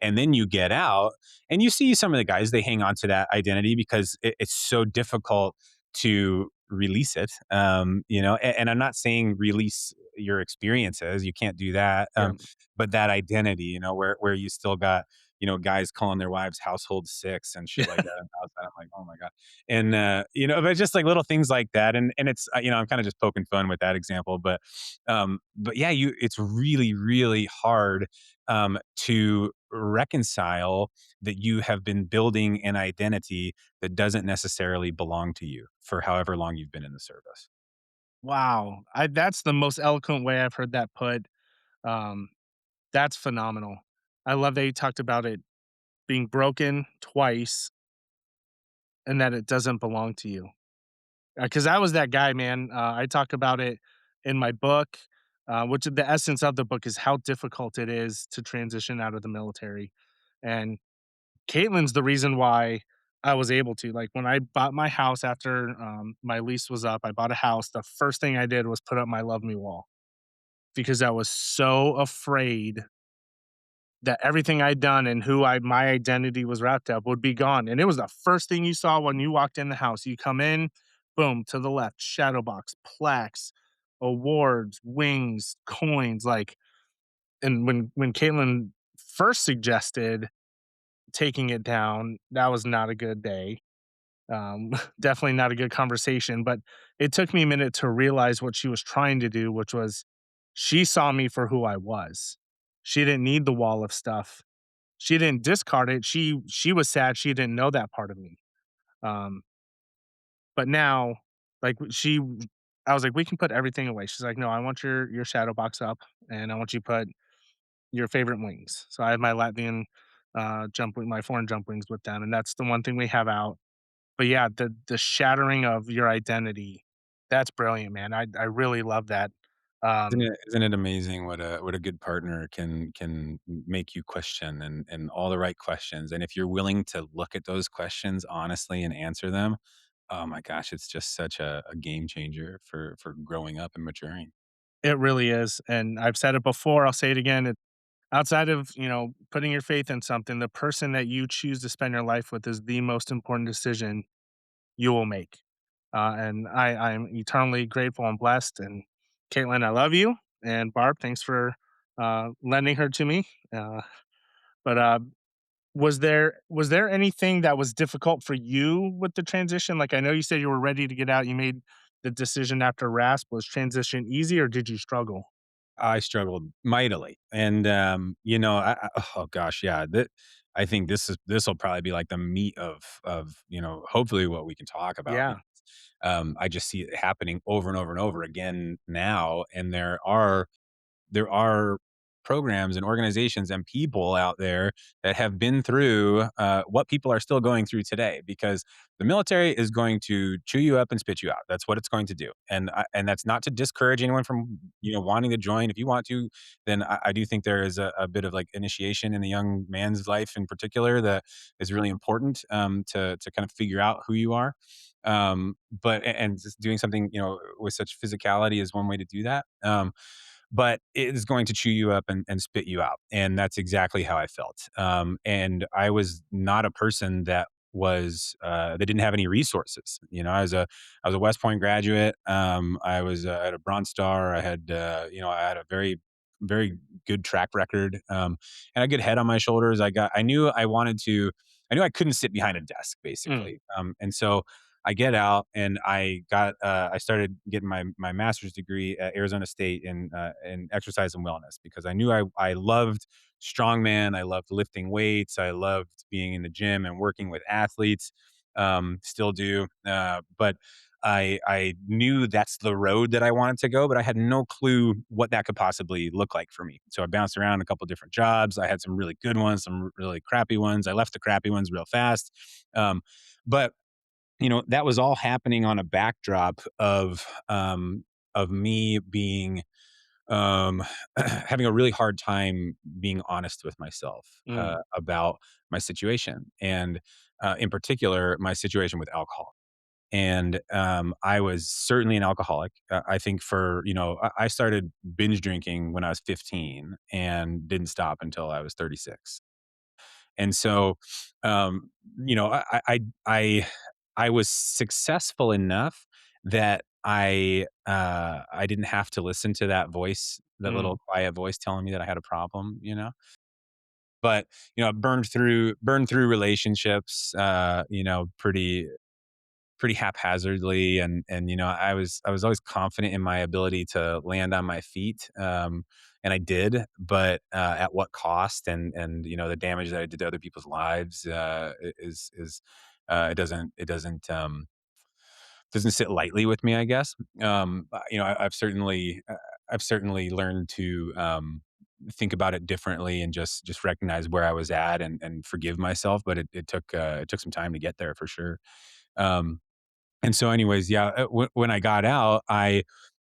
And then you get out and you see some of the guys, they hang on to that identity because it's so difficult to release it. And I'm not saying release your experiences, you can't do that. Yeah. But that identity, where you still got guys calling their wives household six and shit like that. And I'm like, oh my god. And but just like little things like that. And it's I'm kind of just poking fun with that example, but yeah, it's really really hard to reconcile that you have been building an identity that doesn't necessarily belong to you for however long you've been in the service. Wow. That's the most eloquent way I've heard that put. Um, that's phenomenal. I love that you talked about it being broken twice and that it doesn't belong to you. Because I was that guy, man. I talk about it in my book, which the essence of the book is how difficult it is to transition out of the military. And Caitlin's the reason why I was able to. Like when I bought my house after my lease was up, I bought a house. The first thing I did was put up my love me wall because I was so afraid that everything I'd done and who I my identity was wrapped up would be gone. And it was the first thing you saw when you walked in the house. You come in, boom, to the left, shadow box, plaques, awards, wings, coins, like and when Caitlin first suggested taking it down, that was not a good day. Definitely not a good conversation, but it took me a minute to realize what she was trying to do, which was she saw me for who I was. She didn't need the wall of stuff. She didn't discard it. She was sad she didn't know that part of me. Um, but now, like she I was like, "We can put everything away." She's like, "No, I want your shadow box up, and I want you to put your favorite wings." So I have my Latvian, jump wing my foreign jump wings with them, and that's the one thing we have out. But yeah, the shattering of your identity, that's brilliant, man. I really love that. Um, Isn't it amazing what a good partner can make you question and all the right questions, and if you're willing to look at those questions honestly and answer them, oh my gosh, it's just such a game changer for growing up and maturing. it really is, and I've said it before, I'll say it again, outside of, putting your faith in something, the person that you choose to spend your life with is the most important decision you will make. And I'm eternally grateful and blessed. And Caitlin, I love you. And Barb, thanks for lending her to me. But was there anything that was difficult for you with the transition? Like I know you said you were ready to get out. You made the decision after RASP. Was transition easy or did you struggle? I struggled mightily, and, oh gosh, yeah, I think this'll probably be like the meat of, hopefully what we can talk about Yeah. because, I just see it happening over and over and over again now, and there are programs and organizations and people out there that have been through what people are still going through today because the military is going to chew you up and spit you out. That's what it's going to do, and that's not to discourage anyone from wanting to join. If you want to, then I do think there is a bit of like initiation in a young man's life in particular that is really important to kind of figure out who you are. But just doing something with such physicality is one way to do that. But it is going to chew you up and spit you out. And that's exactly how I felt. And I was not a person that didn't have any resources. I was a West Point graduate. I was at a Bronze Star. I had a very good track record and a good head on my shoulders. I knew I couldn't sit behind a desk Mm, basically. And so I get out and I started getting my master's degree at Arizona State in exercise and wellness because I knew I loved strongman, I loved lifting weights, I loved being in the gym and working with athletes, still do, but I knew that's the road that I wanted to go, but I had no clue what that could possibly look like for me. So I bounced around a couple different jobs. I had some really good ones, some really crappy ones. I left the crappy ones real fast. But that was all happening on a backdrop of me being um, having a really hard time being honest with myself mm, about my situation, and in particular, my situation with alcohol. And I was certainly an alcoholic. I think I started binge drinking when I was 15 and didn't stop until I was 36. And so, um, you know, I was successful enough that I didn't have to listen to that voice, that mm. little quiet voice telling me that I had a problem. But burned through relationships, pretty haphazardly, and I was always confident in my ability to land on my feet, and I did, but at what cost? And the damage that I did to other people's lives is it doesn't sit lightly with me, I guess. I've certainly learned to think about it differently and just recognize where I was at and forgive myself, but it took some time to get there for sure. Um, and so anyways, yeah, when I got out,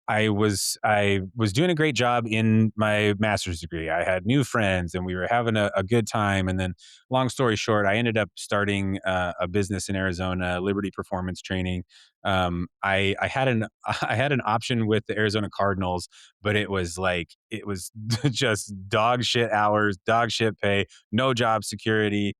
I was doing a great job in my master's degree. I had new friends and we were having a good time. And then, long story short, I ended up starting a business in Arizona, Liberty Performance Training. I had an I had an option with the Arizona Cardinals, but it was just dog shit hours, dog shit pay, no job security.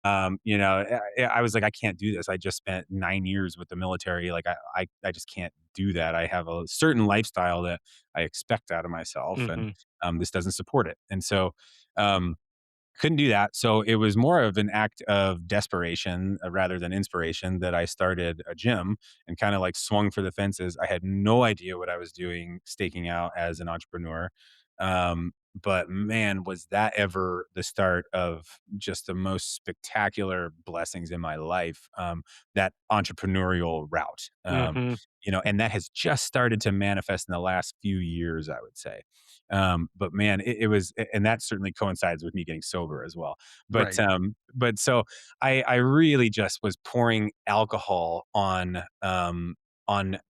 I was like, I can't do this. I just spent 9 years with the military. Like, I just can't do that. I have a certain lifestyle that I expect out of myself, and Hmm. this doesn't support it. And so, um, couldn't do that. So it was more of an act of desperation rather than inspiration that I started a gym and kind of like swung for the fences. I had no idea what I was doing, staking out as an entrepreneur. But man, was that ever the start of just the most spectacular blessings in my life. That entrepreneurial route. Hmm. And that has just started to manifest in the last few years, I would say. But man, it was, and that certainly coincides with me getting sober as well. But Right. so I really just was pouring alcohol on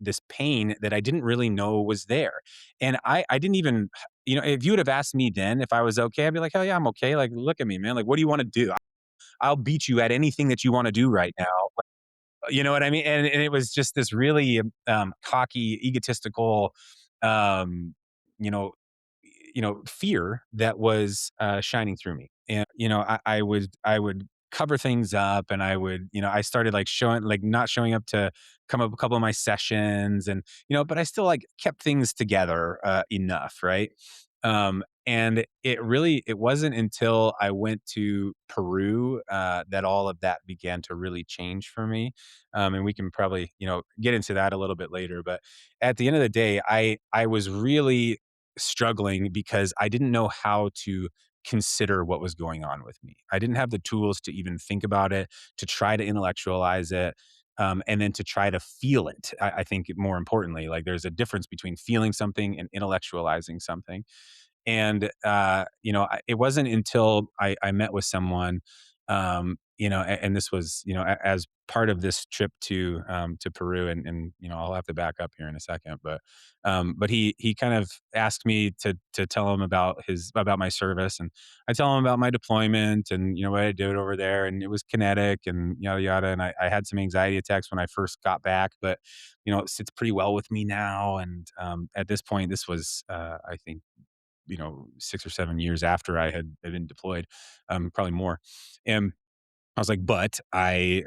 this pain that I didn't really know was there. And I didn't even, if you would have asked me then if I was okay, I'd be like, hell yeah, I'm okay. Like, look at me, man. Like, what do you want to do? I'll beat you at anything that you want to do right now. You know what I mean? And it was just this really cocky, egotistical, um, you know, fear that was shining through me. And I would cover things up, and I started like showing, like not showing up to come up a couple of my sessions, and but I still like kept things together enough, right? And it wasn't until I went to Peru that all of that began to really change for me. And we can probably get into that a little bit later. But at the end of the day, I was really struggling because I didn't know how to consider what was going on with me. I didn't have the tools to even think about it, to try to intellectualize it, and then to try to feel it. I think more importantly, like there's a difference between feeling something and intellectualizing something. And it wasn't until I met with someone, and this was as part of this trip to Peru, and I'll have to back up here in a second, but he kind of asked me to tell him about my service, and I tell him about my deployment and what I did over there, and it was kinetic and yada yada, and I had some anxiety attacks when I first got back, but it sits pretty well with me now, and at this point, this was I think 6 or 7 years after I had been deployed, probably more. And I was like, but I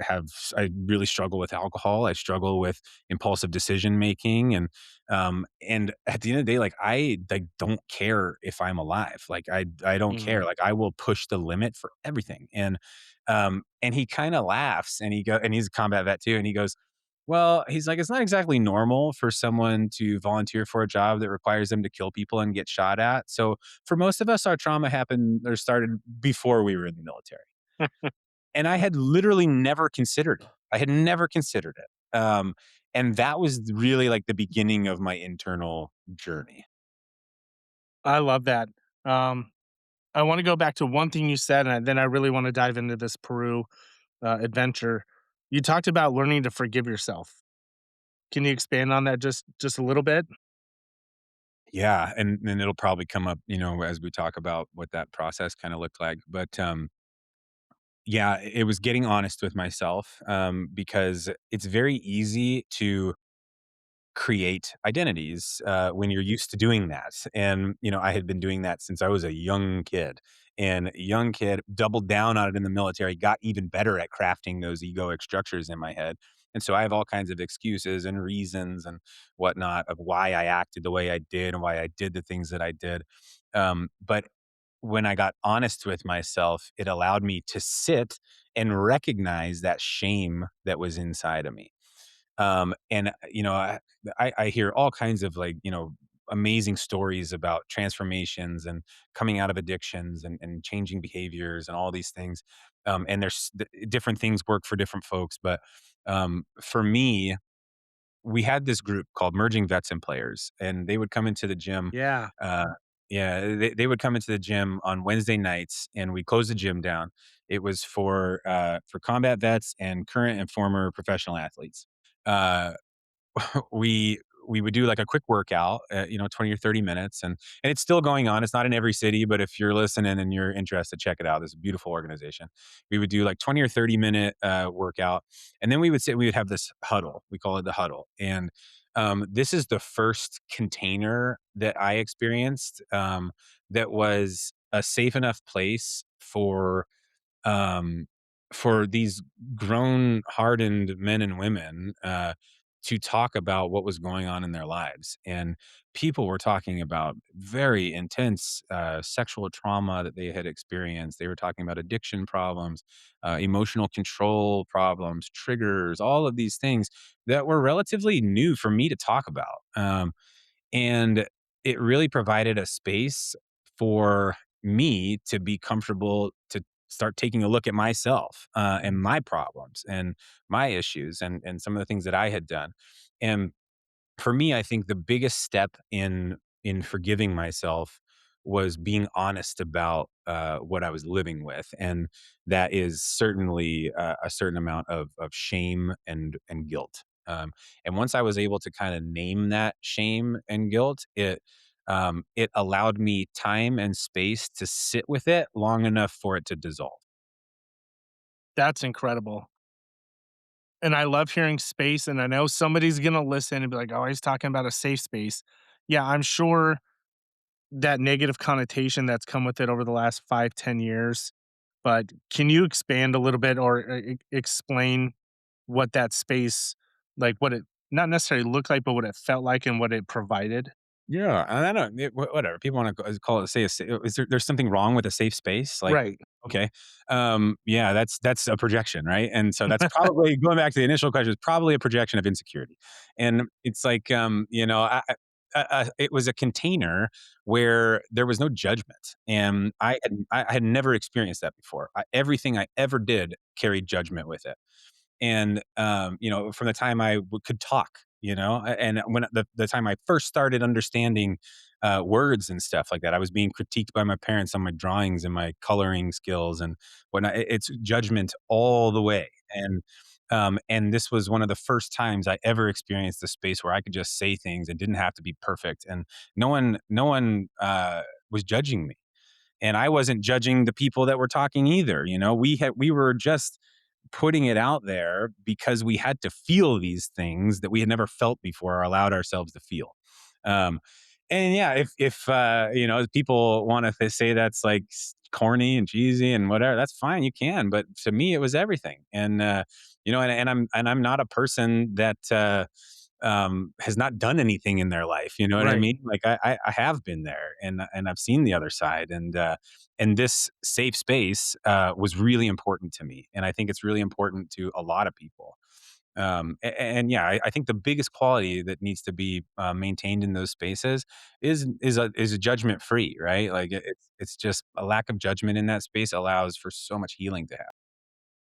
really struggle with alcohol. I struggle with impulsive decision making, and at the end of the day, like I like don't care if I'm alive. Like I don't care. Hmm. Like I will push the limit for everything. And he kind of laughs, and he's a combat vet too, and he goes, well, he's like, it's not exactly normal for someone to volunteer for a job that requires them to kill people and get shot at. So for most of us, our trauma happened or started before we were in the military. And I had literally never considered it. I had never considered it. And that was really like the beginning of my internal journey. I love that. Um, I want to go back to one thing you said, and then I really want to dive into this Peru adventure. You talked about learning to forgive yourself. Can you expand on that just a little bit? Yeah. And it'll probably come up, as we talk about what that process kind of looked like. But yeah, it was getting honest with myself, because it's very easy to create identities when you're used to doing that. And I had been doing that since I was a young kid. And a young kid doubled down on it in the military, got even better at crafting those egoic structures in my head. And so I have all kinds of excuses and reasons and whatnot of why I acted the way I did and why I did the things that I did. But when I got honest with myself, it allowed me to sit and recognize that shame that was inside of me. And I hear all kinds of like amazing stories about transformations and coming out of addictions and changing behaviors and all these things. And different things work for different folks, but for me, we had this group called Merging Vets and Players, and they would come into the gym. Yeah. Uh, yeah, they would come into the gym on Wednesday nights, and we close the gym down. It was for combat vets and current and former professional athletes. Uh, we we would do like a quick workout, 20 or 30 minutes, and it's still going on. It's not in every city, but if you're listening and you're interested, check it out. It's a beautiful organization. We would do like 20 or 30-minute workout, and then we would have this huddle. We call it the huddle, and this is the first container that I experienced that was a safe enough place um, for these grown, hardened men and women to talk about what was going on in their lives. And people were talking about very intense sexual trauma that they had experienced. They were talking about addiction problems, emotional control problems, triggers, all of these things that were relatively new for me to talk about. And it really provided a space for me to be comfortable to start taking a look at myself and my problems and my issues and some of the things that I had done. And for me, I think the biggest step in forgiving myself was being honest about what I was living with, and that is certainly a certain amount of shame and guilt. And once I was able to kind of name that shame and guilt, it allowed me time and space to sit with it long enough for it to dissolve. That's incredible. And I love hearing space, and I know somebody's gonna listen and be like, "Oh, he's talking about a safe space." Yeah, I'm sure that negative connotation that's come with it over the last 5, 10 years, but can you expand a little bit or explain what that space, like, what it not necessarily looked like, but what it felt like and what it provided? Yeah, and I don't whatever. People wanna call it say a sa is there's something wrong with a safe space? Like, Right, okay. Yeah, that's a projection, right? And so that's probably going back to the initial question, it's probably a projection of insecurity. And it's like, it was a container where there was no judgment, and I had never experienced that before. Everything I ever did carried judgment with it. And from the time could talk, and when the time I first started understanding words and stuff like that, I was being critiqued by my parents on my drawings and my coloring skills and whatnot. It's judgment all the way. And this was one of the first times I ever experienced a space where I could just say things and didn't have to be perfect, and no one was judging me, and I wasn't judging the people that were talking either. We were just putting it out there because we had to feel these things that we had never felt before or allowed ourselves to feel. Um, and yeah, if people want to say that's like corny and cheesy and whatever, that's fine. You can, but to me, it was everything. And I'm not a person that has not done anything in their life. You know what I right. mean? Like I have been there, and I've seen the other side, and this safe space was really important to me, and I think it's really important to a lot of people. And yeah, I think the biggest quality that needs to be maintained in those spaces is a judgment free, right? Like it's just a lack of judgment in that space allows for so much healing to happen.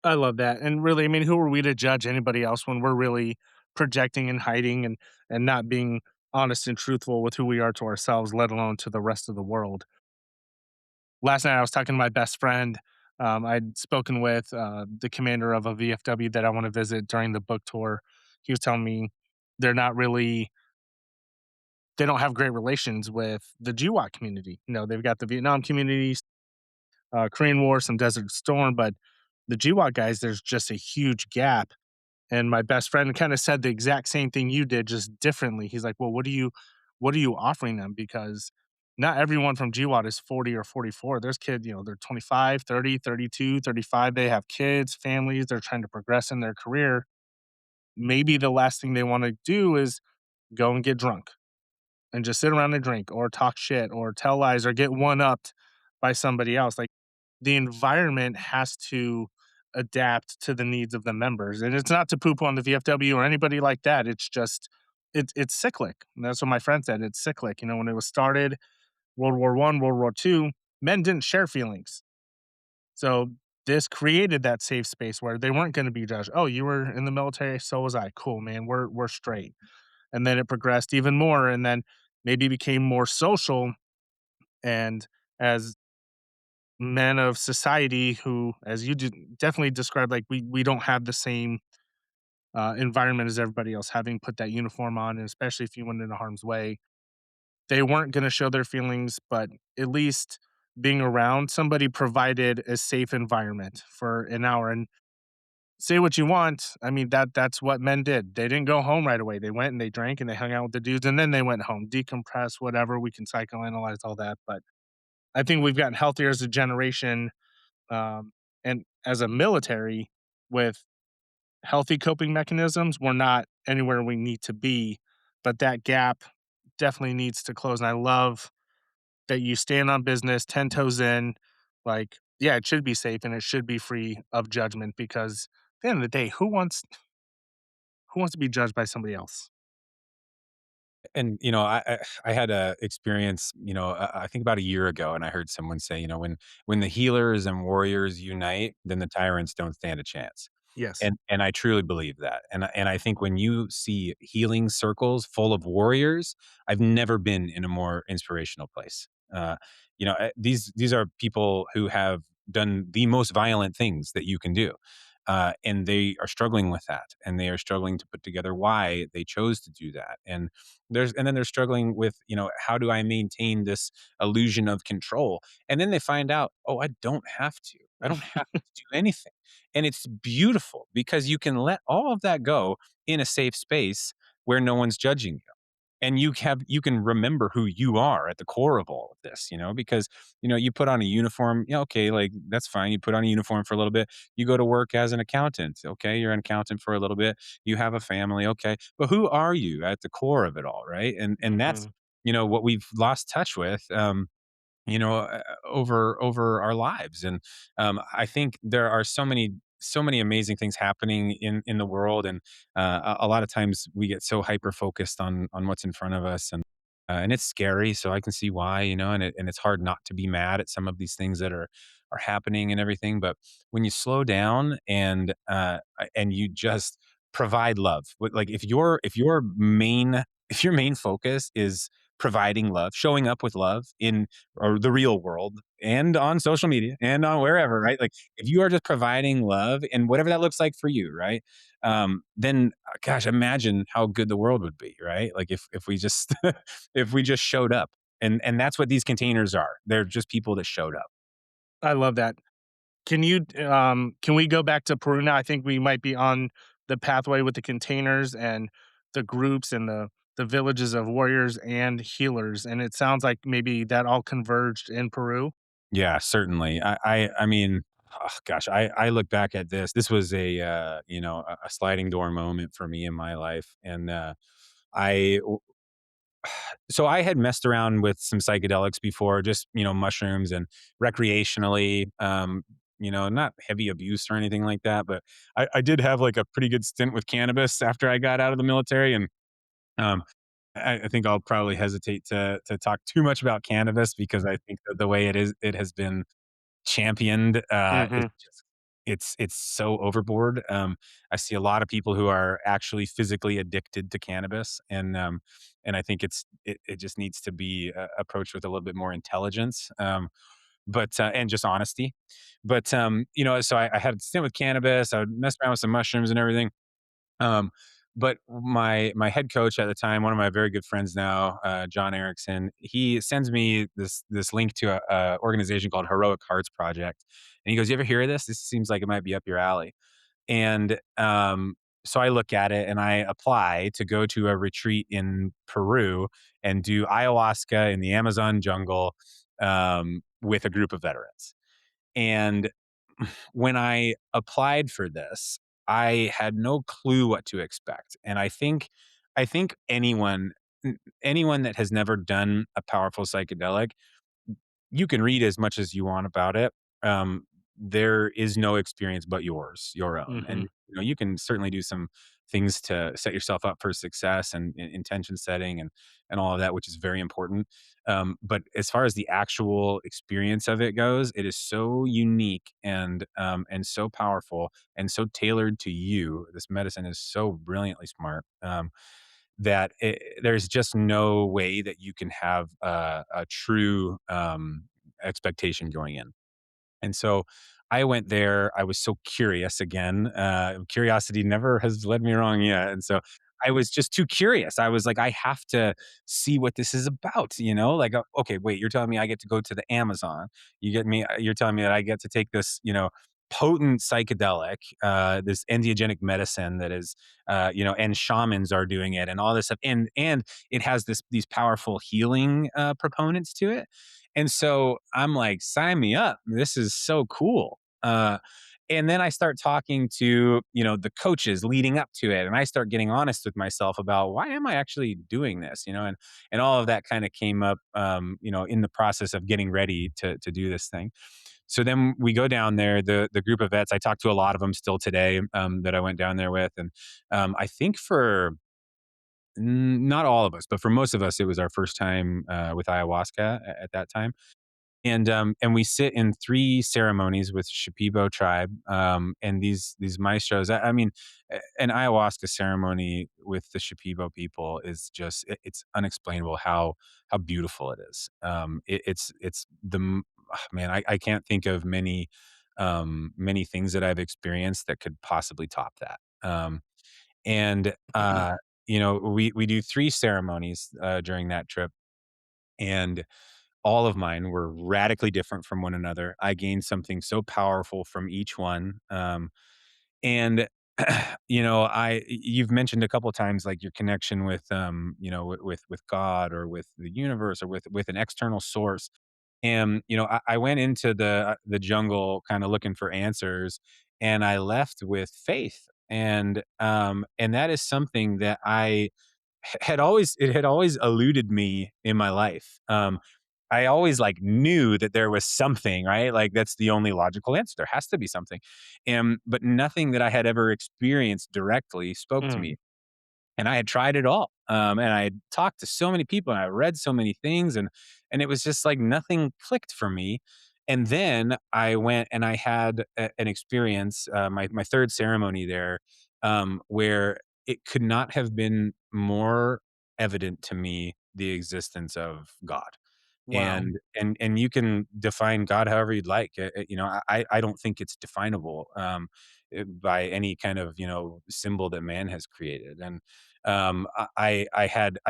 I love that, and really, I mean, who are we to judge anybody else when we're really projecting and hiding and not being honest and truthful with who we are to ourselves, let alone to the rest of the world? Last night, I was talking to my best friend. I'd spoken with the commander of a VFW that I want to visit during the book tour. He was telling me they're not really they don't have great relations with the GWOT community. They've got the Vietnam communities, Korean War, some Desert Storm, but the GWOT guys, there's just a huge gap. And my best friend kind of said the exact same thing you did, just differently. He's like, "Well, what are you offering them? Because not everyone from GWOT is 40 or 44. There's kids, they're 25, 30, 32, 35. They have kids, families. They're trying to progress in their career. Maybe the last thing they want to do is go and get drunk and just sit around and drink or talk shit or tell lies or get one upped by somebody else. Like the environment has to adapt to the needs of the members. And it's not to poop on the VFW or anybody like that. It's just it's cyclic. And that's what my friend said. It's cyclic. When it was started, World War I, World War II, men didn't share feelings. So this created that safe space where they weren't going to be judged. Oh, you were in the military, so was I. Cool, man. We're straight. And then it progressed even more and then maybe became more social. And as men of society who, as you definitely described, like we don't have the same environment as everybody else, having put that uniform on, and especially if you went into harm's way, they weren't going to show their feelings, but at least being around somebody provided a safe environment for an hour. And say what you want, I mean that's what men did. They didn't go home right away. They went and they drank and they hung out with the dudes, and then they went home, decompress, whatever. We can psychoanalyze all that, but I think we've gotten healthier as a generation, um, and as a military with healthy coping mechanisms. We're not anywhere we need to be, but that gap definitely needs to close. And I love that you stand on business 10 toes in. Like, yeah, it should be safe and it should be free of judgment, because at the end of the day, who wants to be judged by somebody else? And, I had a experience, I think about a year ago, and I heard someone say, when the healers and warriors unite, then the tyrants don't stand a chance. Yes. And I truly believe that. And I think when you see healing circles full of warriors, I've never been in a more inspirational place. These are people who have done the most violent things that you can do. And they are struggling with that, and they are struggling to put together why they chose to do that. And then they're struggling with, how do I maintain this illusion of control? And then they find out, oh, I don't have to do anything. And it's beautiful because you can let all of that go in a safe space where no one's judging you. And you can remember who you are at the core of all of this, because you put on a uniform, yeah, okay, like that's fine. You put on a uniform for a little bit, you go to work as an accountant, okay, you're an accountant for a little bit, you have a family, okay, but who are you at the core of it all, right? And that's Mhm. what we've lost touch with, over our lives. And I think there are so many amazing things happening in the world, and a lot of times we get so hyper focused on what's in front of us, and it's scary. So I can see why, and it's hard not to be mad at some of these things that are happening and everything. But when you slow down and you just provide love, like if your main focus is providing love, showing up with love in or the real world and on social media and on wherever, right? Like if you are just providing love and whatever that looks like for you, right? Then gosh, imagine how good the world would be, right? Like if we just if we just showed up. And that's what these containers are. They're just people that showed up. I love that. Can we go back to Peru now? I think we might be on the pathway with the containers and the groups and the villages of warriors and healers, and it sounds like maybe that all converged in Peru. Yeah, certainly. I mean, oh, gosh, I look back at this. This was a sliding door moment for me in my life, and I so I had messed around with some psychedelics before, just, mushrooms and recreationally, not heavy abuse or anything like that. But I did have like a pretty good stint with cannabis after I got out of the military. And um, I think I'll probably hesitate to talk too much about cannabis because I think that the way it has been championed, is Mhm. just it's so overboard. I see a lot of people who are actually physically addicted to cannabis, and I think it just needs to be, approached with a little bit more intelligence, but and just honesty. But, so I had a stint with cannabis, I would mess around with some mushrooms and everything, um, but my head coach at the time, one of my very good friends now, John Erickson, he sends me this link to a organization called Heroic Hearts Project, and he goes, "You ever hear of this? This seems like it might be up your alley." And so I look at it and I apply to go to a retreat in Peru and do ayahuasca in the Amazon jungle, with a group of veterans. And when I applied for this, I had no clue what to expect. And I think anyone that has never done a powerful psychedelic, you can read as much as you want about it. Um, there is no experience but yours, your own. And Mhm. you can certainly do some things to set yourself up for success and intention setting and all of that, which is very important. But as far as the actual experience of it goes, it is so unique and so powerful and so tailored to you. This medicine is so brilliantly smart. That there's just no way that you can have a true expectation going in. And so I went there. I was so curious again. Curiosity never has led me wrong yet. And so I was just too curious. I was like, I have to see what this is about, Like, okay, wait, you're telling me I get to go to the Amazon. You're telling me that I get to take this, potent psychedelic, this entheogenic medicine that is, and shamans are doing it and all this stuff. And it has these powerful healing proponents to it. And so I'm like, sign me up. This is so cool. And then I start talking to, the coaches leading up to it. And I start getting honest with myself about why am I actually doing this, and all of that kind of came up, in the process of getting ready to do this thing. So then we go down there, the group of vets, I talk to a lot of them still today, that I went down there with. And I think for not all of us, but for most of us, it was our first time with ayahuasca at that time. And we sit in 3 ceremonies with Shipibo tribe, and these maestros. I mean, an ayahuasca ceremony with the Shipibo people is just it's unexplainable how beautiful it is. It's man, I can't think of many things that I've experienced that could possibly top that. And we do 3 ceremonies during that trip, and all of mine were radically different from one another. I gained something so powerful from each one. And you've mentioned a couple times like your connection with with God or with the universe or with an external source. And I went into the jungle kind of looking for answers, and I left with faith. And that is something that I had always eluded me in my life. I always like knew that there was something, right? Like that's the only logical answer. There has to be something. And but nothing that I had ever experienced directly spoke to Mm. me. And I had tried it all. And I had talked to so many people and I read so many things, and it was just like nothing clicked for me. And then I went and I had an experience, my third ceremony there, where it could not have been more evident to me the existence of God. Wow. And you can define God however you'd like. I don't think it's definable by any kind of symbol that man has created. And I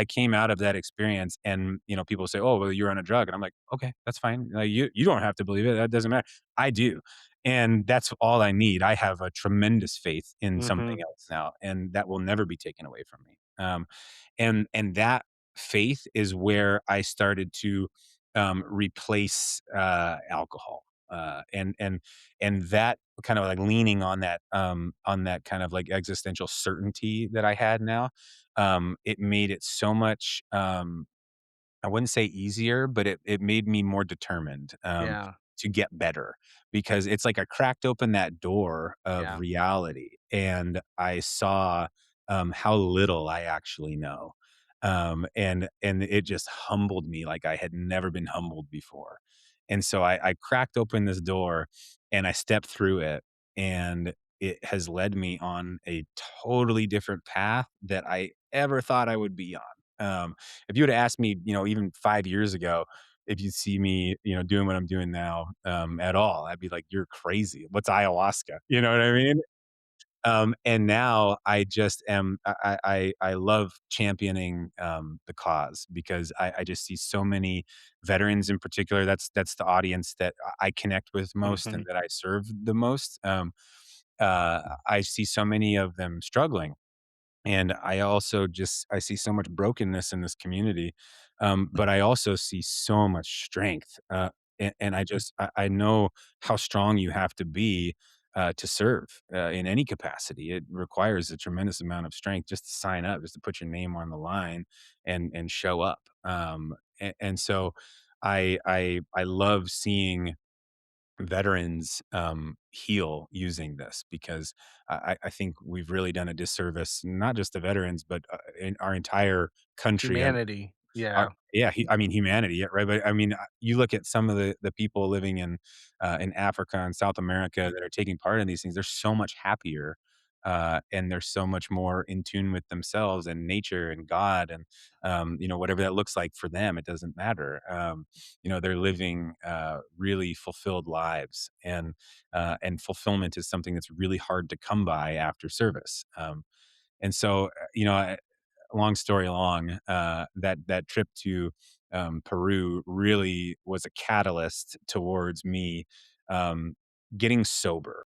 came out of that experience, and people say, "Oh, well, you're on a drug," and I'm like, "Okay, that's fine. You don't have to believe it. That doesn't matter. I do." And that's all I need. I have a tremendous faith in something Mhm. else now, and that will never be taken away from me. And that faith is where I started to replace alcohol, and that kind of like leaning on that kind of like existential certainty that I had now. It made it so much. I wouldn't say easier, but it made me more determined, Yeah. to get better, because it's like I cracked open that door of Yeah. reality and I saw, how little I actually know. And it just humbled me like I had never been humbled before. And so I cracked open this door and I stepped through it, and it has led me on a totally different path that I ever thought I would be on. If you would have asked me, even 5 years ago, if you see me, doing what I'm doing now, at all, I'd be like, "You're crazy. What's ayahuasca?" You know what I mean? And now I just am I love championing, the cause, because I just see so many veterans in particular. That's the audience that I connect with most and Mhm. that I serve the most. I see so many of them struggling, and I also just I see so much brokenness in this community, but I also see so much strength, and I know how strong you have to be to serve in any capacity. It requires a tremendous amount of strength just to sign up, just to put your name on the line and show up. And so I love seeing veterans heal using this, because I think we've really done a disservice, not just to veterans, but in our entire country. Humanity. Our, Yeah. yeah, I mean humanity, yeah, right? But I mean, you look at some of the people living in Africa and South America that are taking part in these things; they're so much happier and they're so much more in tune with themselves and nature and God, and whatever that looks like for them, it doesn't matter. They're living really fulfilled lives, and fulfillment is something that's really hard to come by after service. And so, long story long, that trip to Peru really was a catalyst towards me um, getting sober.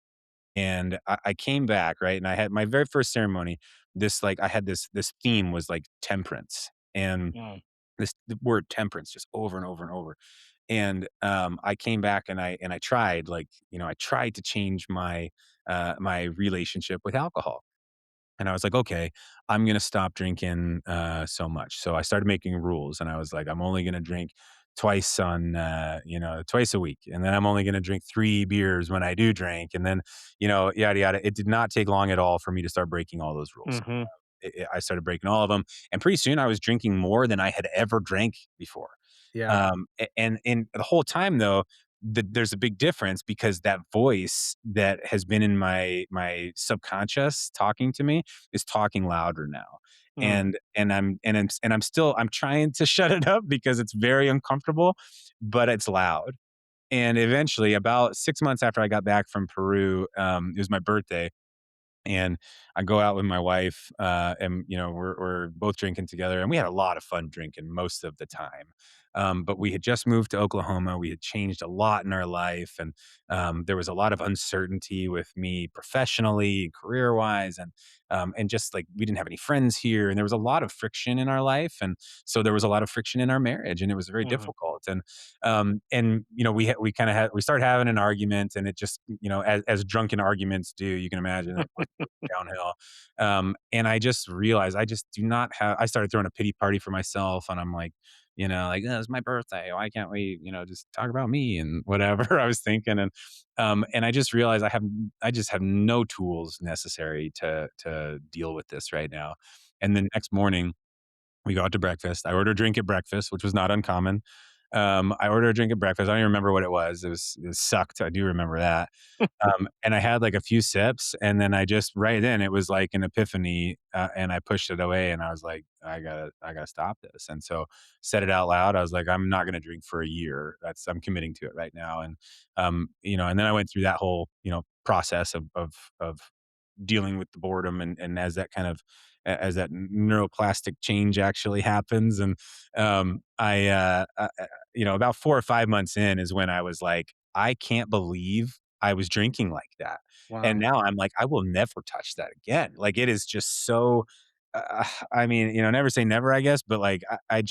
And I came back, right, and I had my very first ceremony. I had this theme was like temperance, and Mm. the word temperance just over and over and over. And I came back and I tried, I tried to change my relationship with alcohol. And I was like, "Okay, I'm gonna stop drinking, so much." So I started making rules, and I was like, "I'm only gonna drink twice a week, and then I'm only gonna drink 3 beers when I do drink, and then, yada, yada." It did not take long at all for me to start breaking all those rules. Mhm. I started breaking all of them, and pretty soon I was drinking more than I had ever drank before. Yeah. And the whole time though, there's a big difference because that voice that has been in my subconscious talking to me is talking louder now. Mm. And I'm trying to shut it up because it's very uncomfortable, but it's loud. And eventually, about 6 months after I got back from Peru, it was my birthday, and I go out with my wife, and we're both drinking together, and we had a lot of fun drinking most of the time. But we had just moved to Oklahoma. We had changed a lot in our life, and there was a lot of uncertainty with me professionally, career wise, and just like we didn't have any friends here, and there was a lot of friction in our life, and so there was a lot of friction in our marriage, and it was very Mhm. difficult. And we started having an argument, and it just as drunken arguments do, you can imagine it was downhill. And I just realized I just do not have. I started throwing a pity party for myself, and I'm like, "Oh, it's my birthday. Why can't we, just talk about me and whatever?" I was thinking, and I just realized I just have no tools necessary to deal with this right now. And the next morning, we go out to breakfast. I order a drink at breakfast, which was not uncommon. I ordered a drink at breakfast. I don't even remember what it was. It sucked. I do remember that. And I had like a few sips, and then I just right then it was like an epiphany, and I pushed it away, and I was like, I gotta stop this. And so said it out loud. I was like, I'm not gonna drink for a year. I'm committing to it right now. And then I went through that whole process of dealing with the boredom, and as that neuroplastic change actually happens. And about 4 or 5 months in is when I was like, I can't believe I was drinking like that. And Wow. now I'm like, I will never touch that again. Like, it is just so I mean, never say never, I guess, but like I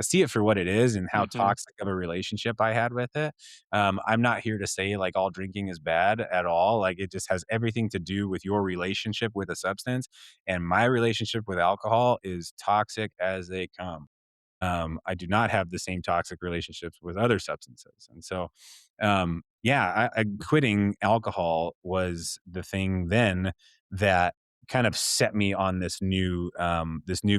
see it for what it is and how Mhm. toxic of a relationship I had with it. I'm not here to say like all drinking is bad at all. Like, it just has everything to do with your relationship with a substance. And my relationship with alcohol is toxic as they come. I do not have the same toxic relationships with other substances. And so, yeah, quitting alcohol was the thing then that kind of set me on this new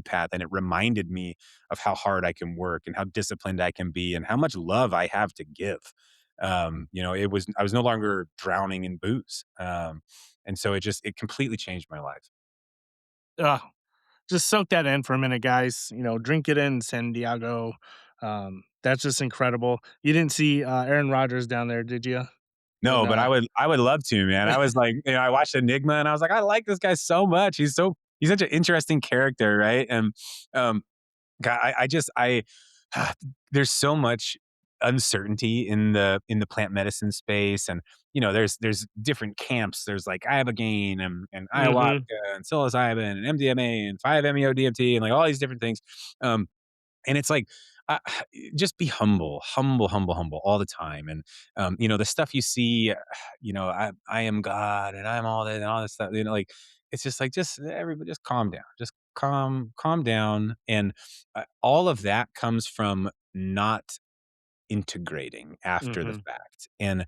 path. And it reminded me of how hard I can work and how disciplined I can be and how much love I have to give. I was no longer drowning in booze. And so it completely changed my life. Ugh. Just soak that in for a minute, guys. Drink it in San Diego. That's just incredible. You didn't see Aaron Rodgers down there, did you? No, When but I would love to, man. I was like, I watched Enigma and I was like, I like this guy so much. He's such an interesting character, right? And God, there's so much uncertainty in the plant medicine space. And there's different camps. There's like ibogaine and ayahuasca Mhm. and psilocybin and MDMA and 5-MeO DMT and like all these different things. Um, and it's like, uh, just be humble, humble, humble, humble all the time. And the stuff you see, I am God and I'm all that and all this stuff. Like, it's just like, just everybody, just calm down, just calm down. And all of that comes from not integrating after the Mhm. fact. And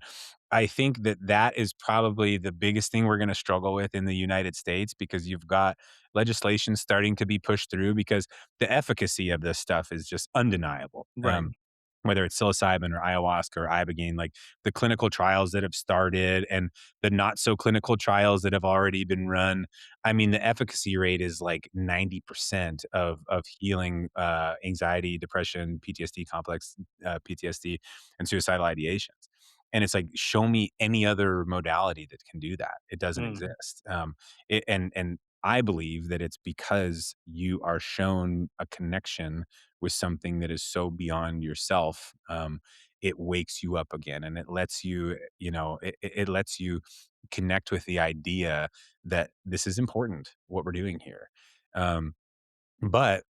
I think that is probably the biggest thing we're going to struggle with in the United States, because you've got legislation starting to be pushed through because the efficacy of this stuff is just undeniable. Right. whether it's psilocybin or ayahuasca or ibogaine, like the clinical trials that have started and the not so clinical trials that have already been run. I mean, the efficacy rate is like 90% of healing anxiety, depression, PTSD, complex PTSD, and suicidal ideations. And it's like, show me any other modality that can do that. It doesn't Mm, exist. And I believe that it's because you are shown a connection with something that is so beyond yourself. It wakes you up again, and it lets you, it lets you connect with the idea that this is important, what we're doing here. Um, but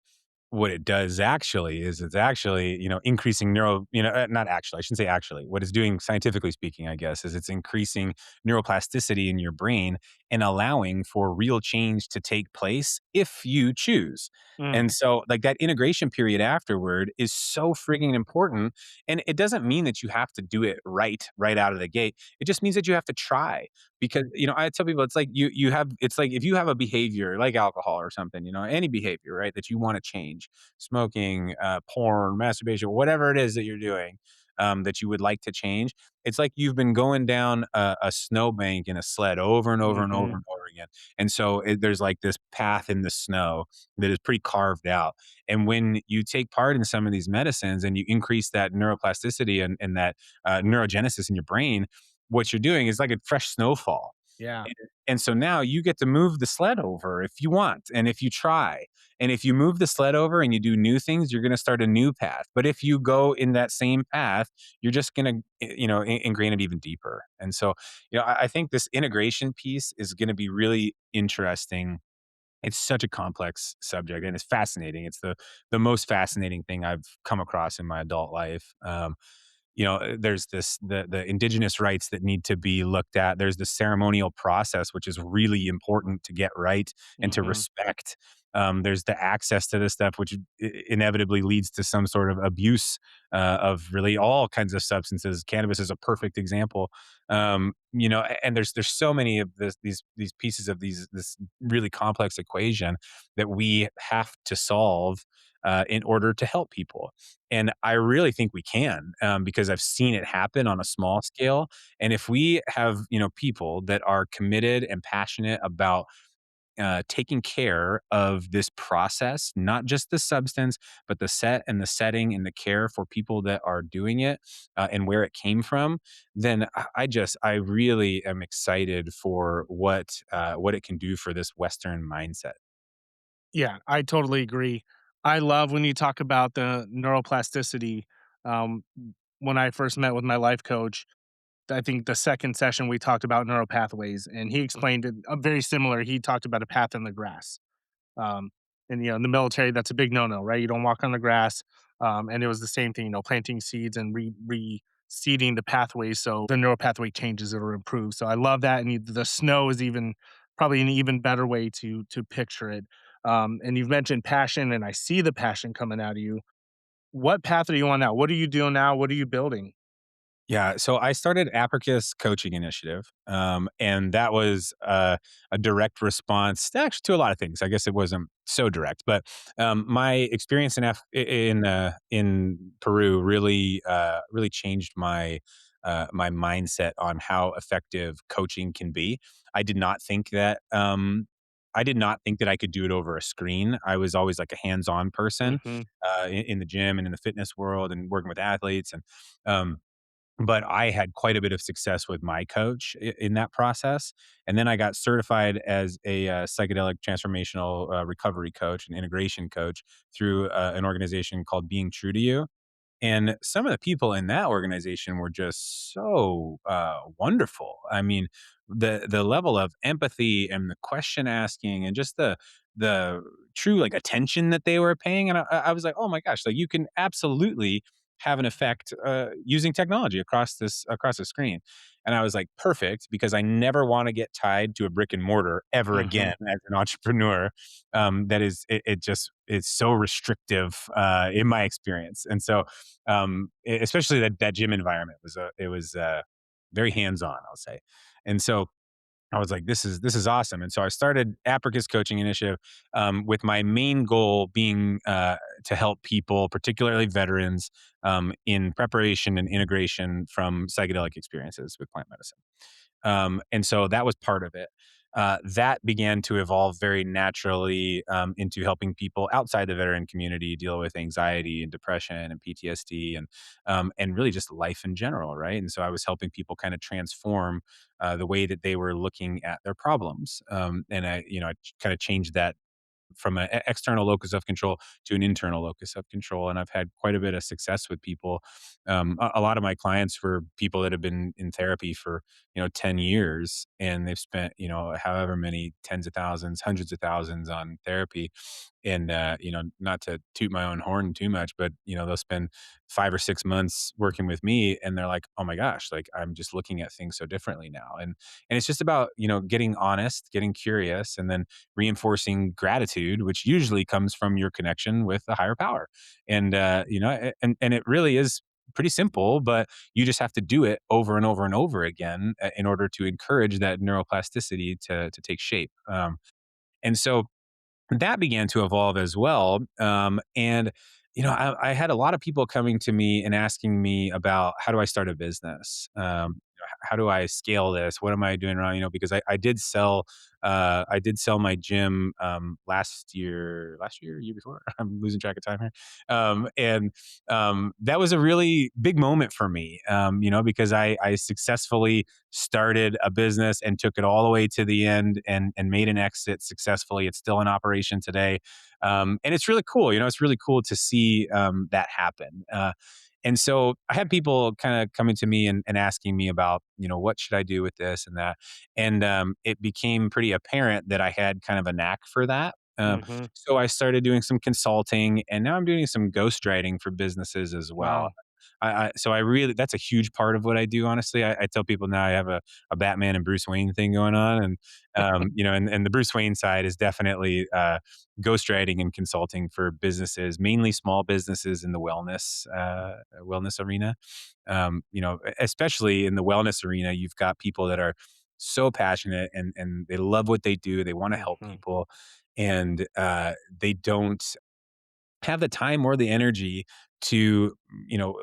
what it does actually is it's actually, increasing not actually, I shouldn't say actually. What it's doing scientifically speaking, I guess, is it's increasing neuroplasticity in your brain and allowing for real change to take place if you choose. mm, And so like that integration period afterward is so frigging important. And it doesn't mean that you have to do it right out of the gate. It just means that you have to try because I tell people it's like it's like if you have a behavior like alcohol or something, any behavior, right, that you want to change, smoking, porn, masturbation, whatever it is that you're doing, that you would like to change. It's like you've been going down a snowbank in a sled over and over and over mhm, and over again. And so there's like this path in the snow that is pretty carved out. And when you take part in some of these medicines and you increase that neuroplasticity and that neurogenesis in your brain, what you're doing is like a fresh snowfall. yeah. And so now you get to move the sled over if you want and if you try. And if you move the sled over and you do new things, you're going to start a new path. But if you go in that same path, you're just going to, ingrain it even deeper. And so, I think this integration piece is going to be really interesting. It's such a complex subject and it's fascinating. It's the most fascinating thing I've come across in my adult life. There's the indigenous rights that need to be looked at. There's the ceremonial process, which is really important to get right and to Mhm. respect. There's the access to this stuff, which inevitably leads to some sort of abuse of really all kinds of substances. Cannabis is a perfect example. And there's so many of these pieces of this really complex equation that we have to solve in order to help people. And I really think we can, because I've seen it happen on a small scale. And if we have, people that are committed and passionate about taking care of this process, not just the substance, but the set and the setting and the care for people that are doing it and where it came from, then I really am excited for what it can do for this Western mindset. Yeah, I totally agree. I love when you talk about the neuroplasticity. Um, when I first met with my life coach, I think the second session we talked about neural pathways, and he explained it very similar. He talked about a path in the grass. Um, and in the military, that's a big no-no, right? You don't walk on the grass. And it was the same thing, planting seeds and reseeding the pathways so the neural pathway changes or improves. So I love that, and the snow is even probably an even better way to picture it. And you've mentioned passion, and I see the passion coming out of you. What path are you on now? What are you doing now? What are you building? Yeah, so I started Apricus Coaching Initiative, and that was a direct response actually to a lot of things. I guess it wasn't so direct, but my experience in Peru really changed my mindset on how effective coaching can be. I did not think that I did not think that I could do it over a screen. I was always like a hands-on person Mhm. in the gym and in the fitness world and working with athletes and. But I had quite a bit of success with my coach in that process, and then I got certified as a psychedelic transformational recovery coach and integration coach through an organization called Being True to You. And some of the people in that organization were just so wonderful. I mean, the level of empathy and the question asking and just the true like attention that they were paying, and I was like, oh my gosh, like you can absolutely have an effect using technology across the screen. And I was like, perfect, because I never want to get tied to a brick and mortar ever Mhm. again as an entrepreneur. That is, it just it's so restrictive in my experience, and so especially that gym environment was very hands on, I'll say. And so I was like, this is awesome. And so I started Apricus Coaching Initiative, with my main goal being to help people, particularly veterans, in preparation and integration from psychedelic experiences with plant medicine. And so that was part of it. That began to evolve very naturally into helping people outside the veteran community deal with anxiety and depression and PTSD and really just life in general, right? And so I was helping people kind of transform the way that they were looking at their problems, and I kind of changed that from an external locus of control to an internal locus of control. And I've had quite a bit of success with people. A lot of my clients were people that have been in therapy for, 10 years, and they've spent, however many tens of thousands, hundreds of thousands on therapy. And, not to toot my own horn too much, but, they'll spend 5 or 6 months working with me and they're like, oh my gosh, like I'm just looking at things so differently now. And it's just about, getting honest, getting curious, and then reinforcing gratitude, which usually comes from your connection with a higher power. And and it really is pretty simple, but you just have to do it over and over and over again in order to encourage that neuroplasticity to take shape. And so that began to evolve as well. And I had a lot of people coming to me and asking me about how do I start a business? How do I scale this? What am I doing wrong? Because I did sell my gym year before. I'm losing track of time here. And that was a really big moment for me, because I successfully started a business and took it all the way to the end and made an exit successfully. It's still in operation today. And it's really cool. It's really cool to see that happen. And so I had people kind of coming to me and asking me about, what should I do with this and that. And it became pretty apparent that I had kind of a knack for that. Hmm. So I started doing some consulting, and now I'm doing some ghostwriting for businesses as well. Wow. So I really, that's a huge part of what I do. Honestly, I tell people now I have a Batman and Bruce Wayne thing going on, and and the Bruce Wayne side is definitely ghostwriting and consulting for businesses, mainly small businesses in the wellness arena. Especially in the wellness arena, you've got people that are so passionate and they love what they do. They want to help Hmm. people, and they don't have the time or the energy to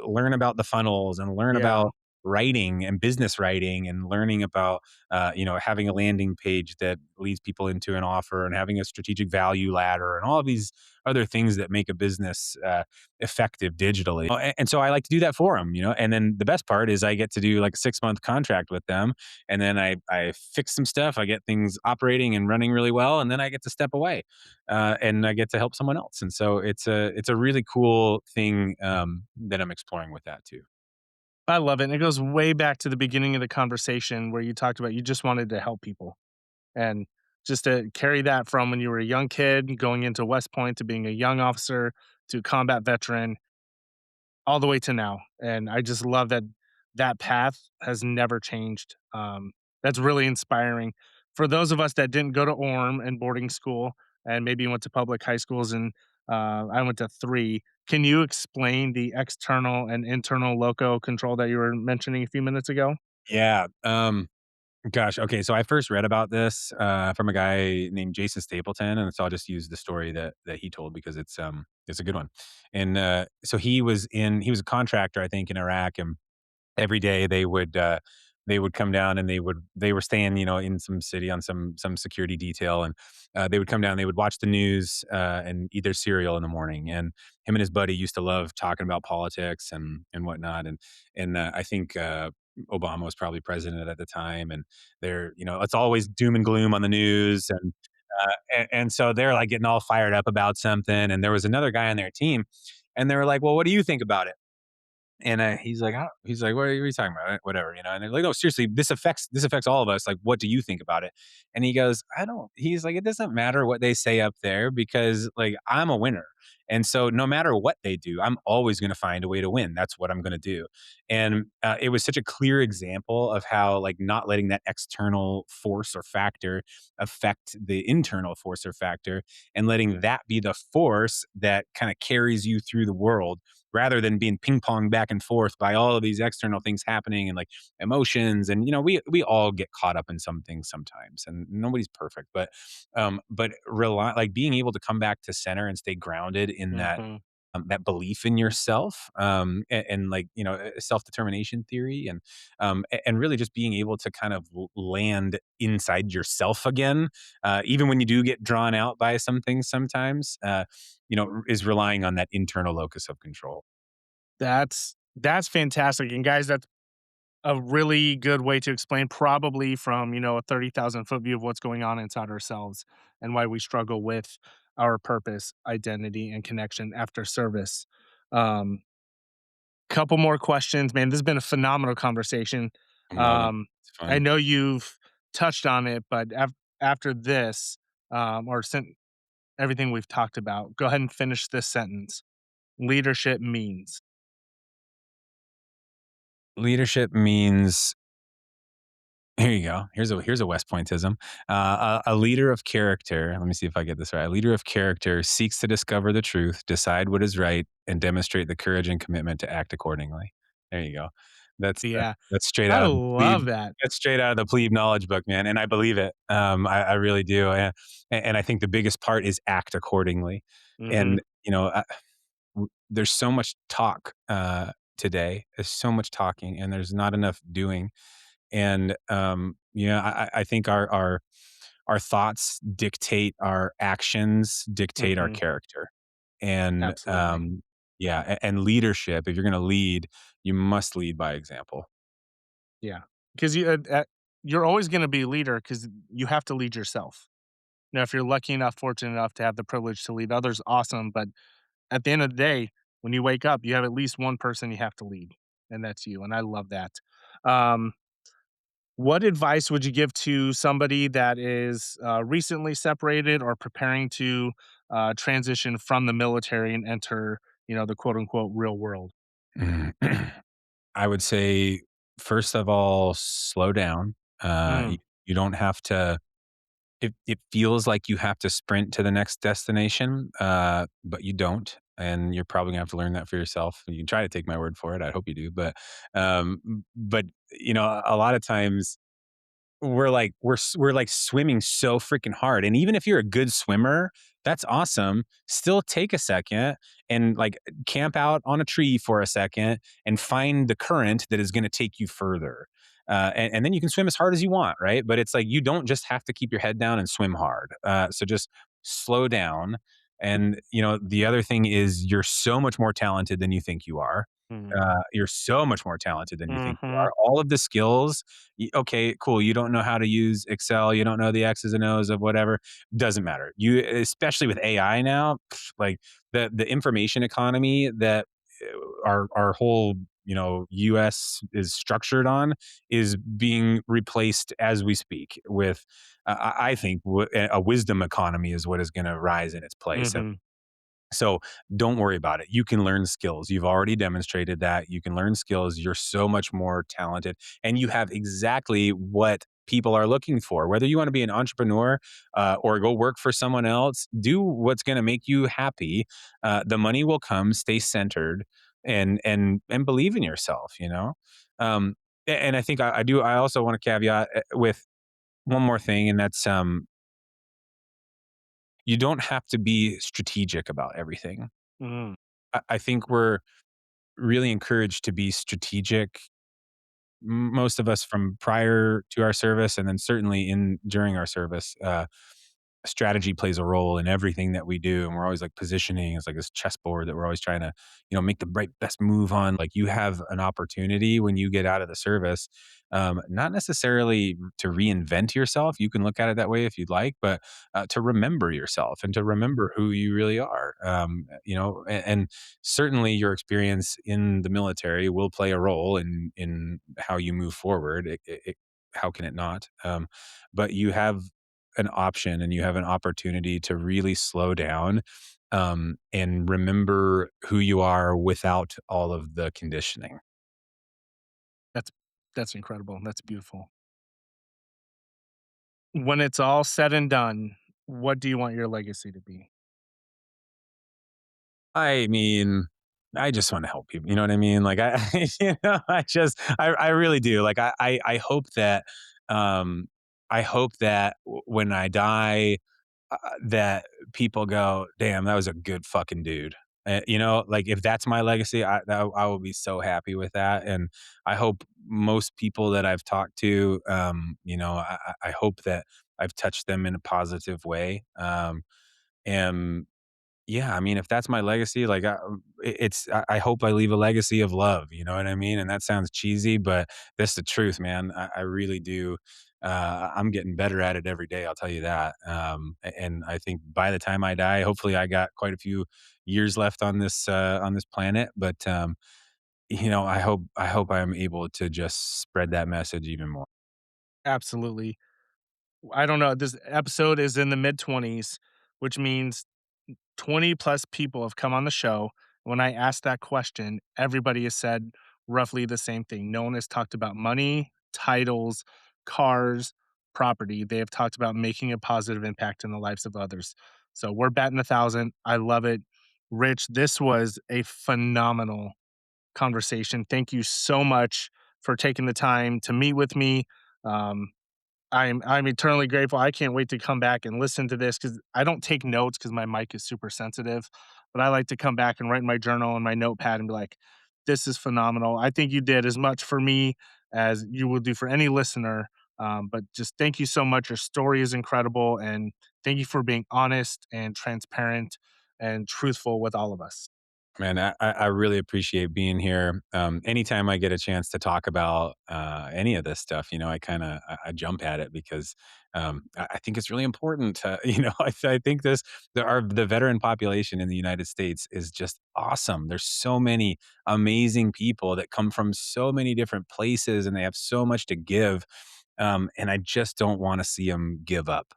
learn about the funnels and learn Yeah. about writing and business writing and learning about having a landing page that leads people into an offer and having a strategic value ladder and all of these other things that make a business effective digitally. And so I like to do that for them, and then the best part is I get to do like a 6 month contract with them, and then I fix some stuff, I get things operating and running really well, and then I get to step away, and I get to help someone else. And so it's a really cool thing that I'm exploring with that too. I love it. And it goes way back to the beginning of the conversation where you talked about you just wanted to help people. And just to carry that from when you were a young kid going into West Point to being a young officer to combat veteran all the way to now. And I just love that that path has never changed. That's really inspiring. For those of us that didn't go to ORM and boarding school and maybe went to public high schools, and I went to three, can you explain the external and internal loco control that you were mentioning a few minutes ago? Yeah. Gosh. Okay. So I first read about this from a guy named Jason Stapleton, and so I'll just use the story that he told because it's a good one. And so he was a contractor, I think, in Iraq, and every day they would come down and they were staying in some city on some security detail, and they would come down, they would watch the news and eat their cereal in the morning, and him and his buddy used to love talking about politics and whatnot, and I think Obama was probably president at the time, and it's always doom and gloom on the news, and so they're like getting all fired up about something, and there was another guy on their team, and they were like, well, what do you think about it? And he's like, what are you talking about? Whatever, And they're like, no, seriously, this affects all of us. Like, what do you think about it? And he goes, I don't. He's like, it doesn't matter what they say up there because like I'm a winner, and so no matter what they do, I'm always going to find a way to win. That's what I'm going to do. And it was such a clear example of how like not letting that external force or factor affect the internal force or factor, and letting that be the force that kind of carries you through the world rather than being ping pong back and forth by all of these external things happening and like emotions. And, we all get caught up in some things sometimes and nobody's perfect, but rely like being able to come back to center and stay grounded in Mhm. that belief in yourself, and like self determination theory, and really just being able to kind of land inside yourself again, even when you do get drawn out by some things sometimes, is relying on that internal locus of control. That's fantastic, and guys, that's a really good way to explain probably from, a 30,000-foot view of what's going on inside ourselves and why we struggle with our purpose, identity, and connection after service. Um, Couple more questions, man. This has been a phenomenal conversation. I'm loving it. Um, It's I fun. know you've touched on it, but after this, or since everything we've talked about, go ahead and finish this sentence. Leadership means. Leadership means here you go. Here's a West Pointism. A leader of character. Let me see if I get this right. A leader of character seeks to discover the truth, decide what is right, and demonstrate the courage and commitment to act accordingly. There you go. Yeah, That's straight I out of the love plebe. that. That's straight out of the plebe knowledge book, man. And I believe it. I really do. And I think the biggest part is act accordingly. Mhm, And there's so much talk today. There's so much talking, and there's not enough doing. And I think our thoughts dictate our actions, dictate our mhm, character. And absolutely. yeah, and leadership, if you're going to lead, you must lead by example. Yeah, because you're always gonna be a leader because you have to lead yourself. Now, if you're lucky enough, fortunate enough to have the privilege to lead others, awesome, but at the end of the day, when you wake up, you have at least one person you have to lead, and that's you, and I love that. Um, what advice would you give to somebody that is, recently separated or preparing to, transition from the military and enter, the quote unquote "real world"? Mm. I would say, first of all, slow down. Mm, You don't have to. It feels like you have to sprint to the next destination, but you don't, and you're probably gonna have to learn that for yourself. You can try to take my word for it. I hope you do, but a lot of times we're like swimming so freaking hard, and even if you're a good swimmer, that's awesome. Still take a second and like camp out on a tree for a second and find the current that is going to take you further. And then you can swim as hard as you want, right? But it's like you don't just have to keep your head down and swim hard. So just slow down. And the other thing is you're so much more talented than you think you are. mhm, You're so much more talented than you think you mhm, are. All of the skills, okay, cool. You don't know how to use Excel. You don't know the X's and O's of whatever. Doesn't matter. You, especially with AI now, like the information economy that our whole U.S. is structured on is being replaced as we speak with. I think a wisdom economy is what is going to rise in its place. mhm. So don't worry about it. You can learn skills. You've already demonstrated that you can learn skills. You're so much more talented and you have exactly what people are looking for. Whether you want to be an entrepreneur or go work for someone else, do what's going to make you happy. The money will come. Stay centered and believe in yourself. Um, and I think I do. I also want to caveat with one more thing, and that's you don't have to be strategic about everything. Mhm. I think we're really encouraged to be strategic. Most of us from prior to our service, and then certainly in during our service, strategy plays a role in everything that we do, and we're always like positioning. It's like this chessboard that we're always trying to, make the right best move on. Like you have an opportunity when you get out of the service, not necessarily to reinvent yourself. You can look at it that way if you'd like, but to remember yourself and to remember who you really are. And certainly your experience in the military will play a role in how you move forward. How can it not? But you have an option and you have an opportunity to really slow down, and remember who you are without all of the conditioning. That's that's incredible. That's beautiful. When it's all said and done, what do you want your legacy to be? I mean, I just want to help people. You know what I mean? Like I really do. Like I hope that, um, when I die, that people go, damn, that was a good fucking dude. Like if that's my legacy, I will be so happy with that. And I hope most people that I've talked to, I hope that I've touched them in a positive way. And yeah, I mean, if that's my legacy, like, I hope I leave a legacy of love, you know what I mean? And that sounds cheesy, but that's the truth, man. I really do. I'm getting better at it every day, I'll tell you that. And I think by the time I die, hopefully I got quite a few years left on this planet, but, I hope I'm able to just spread that message even more. Absolutely. I don't know. This episode is in the mid 20s, which means 20 plus people have come on the show. When I asked that question, everybody has said roughly the same thing. No one has talked about money, titles, cars, property. They have talked about making a positive impact in the lives of others. So we're batting 1,000. I love it. Rich, this was a phenomenal conversation. Thank you so much for taking the time to meet with me. Um, I'm eternally grateful. I can't wait to come back and listen to this because I don't take notes because my mic is super sensitive, but I like to come back and write in my journal and my notepad and be like, "This is phenomenal." I think you did as much for me as you will do for any listener. But just thank you so much. Your story is incredible, and thank you for being honest and transparent and truthful with all of us. Man, I really appreciate being here. Anytime I get a chance to talk about any of this stuff, I jump at it because I think it's really important. I think the veteran population in the United States is just awesome. There's so many amazing people that come from so many different places, and they have so much to give. And I just don't want to see them give up.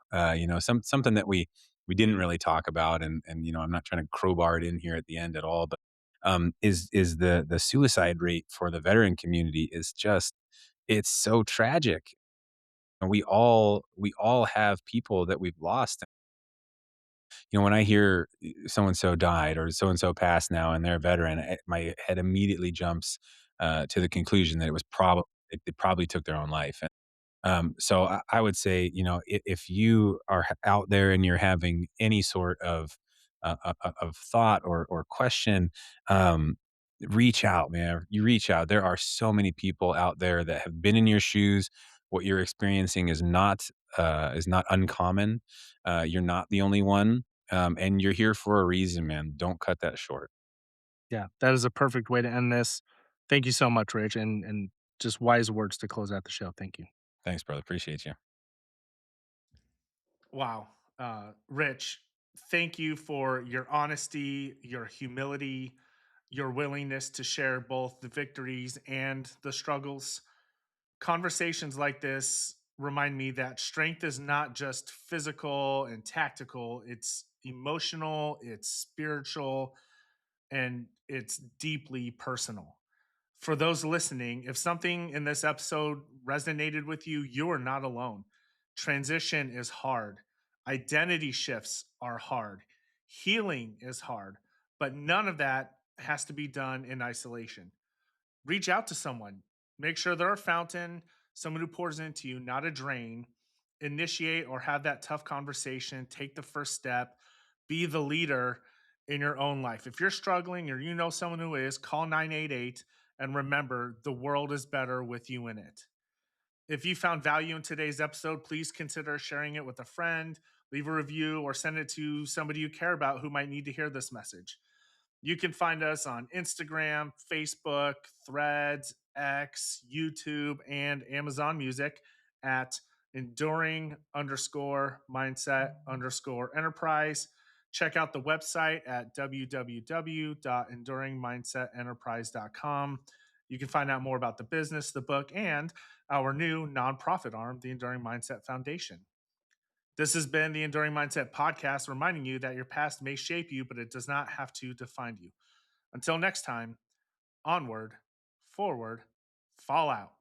Something that we didn't really talk about, and I'm not trying to crowbar it in here at the end at all, but is the suicide rate for the veteran community is just, it's so tragic. And we all have people that we've lost. When I hear so and so died or so and so passed now and they're a veteran, my head immediately jumps to the conclusion that it was probably they probably took their own life. So I would say, if you are out there and you're having any sort of thought or question, um, reach out, man. You reach out. There are so many people out there that have been in your shoes. What you're experiencing is not uncommon. You're not the only one, and you're here for a reason, man. Don't cut that short. Yeah, that is a perfect way to end this. Thank you so much, Rich, and just wise words to close out the show. Thank you. Thanks, brother. Appreciate you. Wow. Rich, thank you for your honesty, your humility, your willingness to share both the victories and the struggles. Conversations like this remind me that strength is not just physical and tactical, it's emotional, it's spiritual, and it's deeply personal. For those listening, if something in this episode resonated with you, you are not alone. Transition is hard, identity shifts are hard, healing is hard, but none of that has to be done in isolation. Reach out to someone. Make sure they're a fountain, someone who pours into you, not a drain. Initiate or have that tough conversation. Take the first step. Be the leader in your own life. If you're struggling or you know someone who is, call 988 and remember the world is better with you in it. If you found value in today's episode, please consider sharing it with a friend, leave a review, or send it to somebody you care about who might need to hear this message. You can find us on Instagram, Facebook, Threads, X, YouTube, and Amazon Music at enduring underscore mindset underscore enterprise. Check out the website at www.enduringmindsetenterprise.com. You can find out more about the business, the book, and our new nonprofit arm, the Enduring Mindset Foundation. This has been the Enduring Mindset Podcast, reminding you that your past may shape you, but it does not have to define you. Until next time, onward, forward, fall out.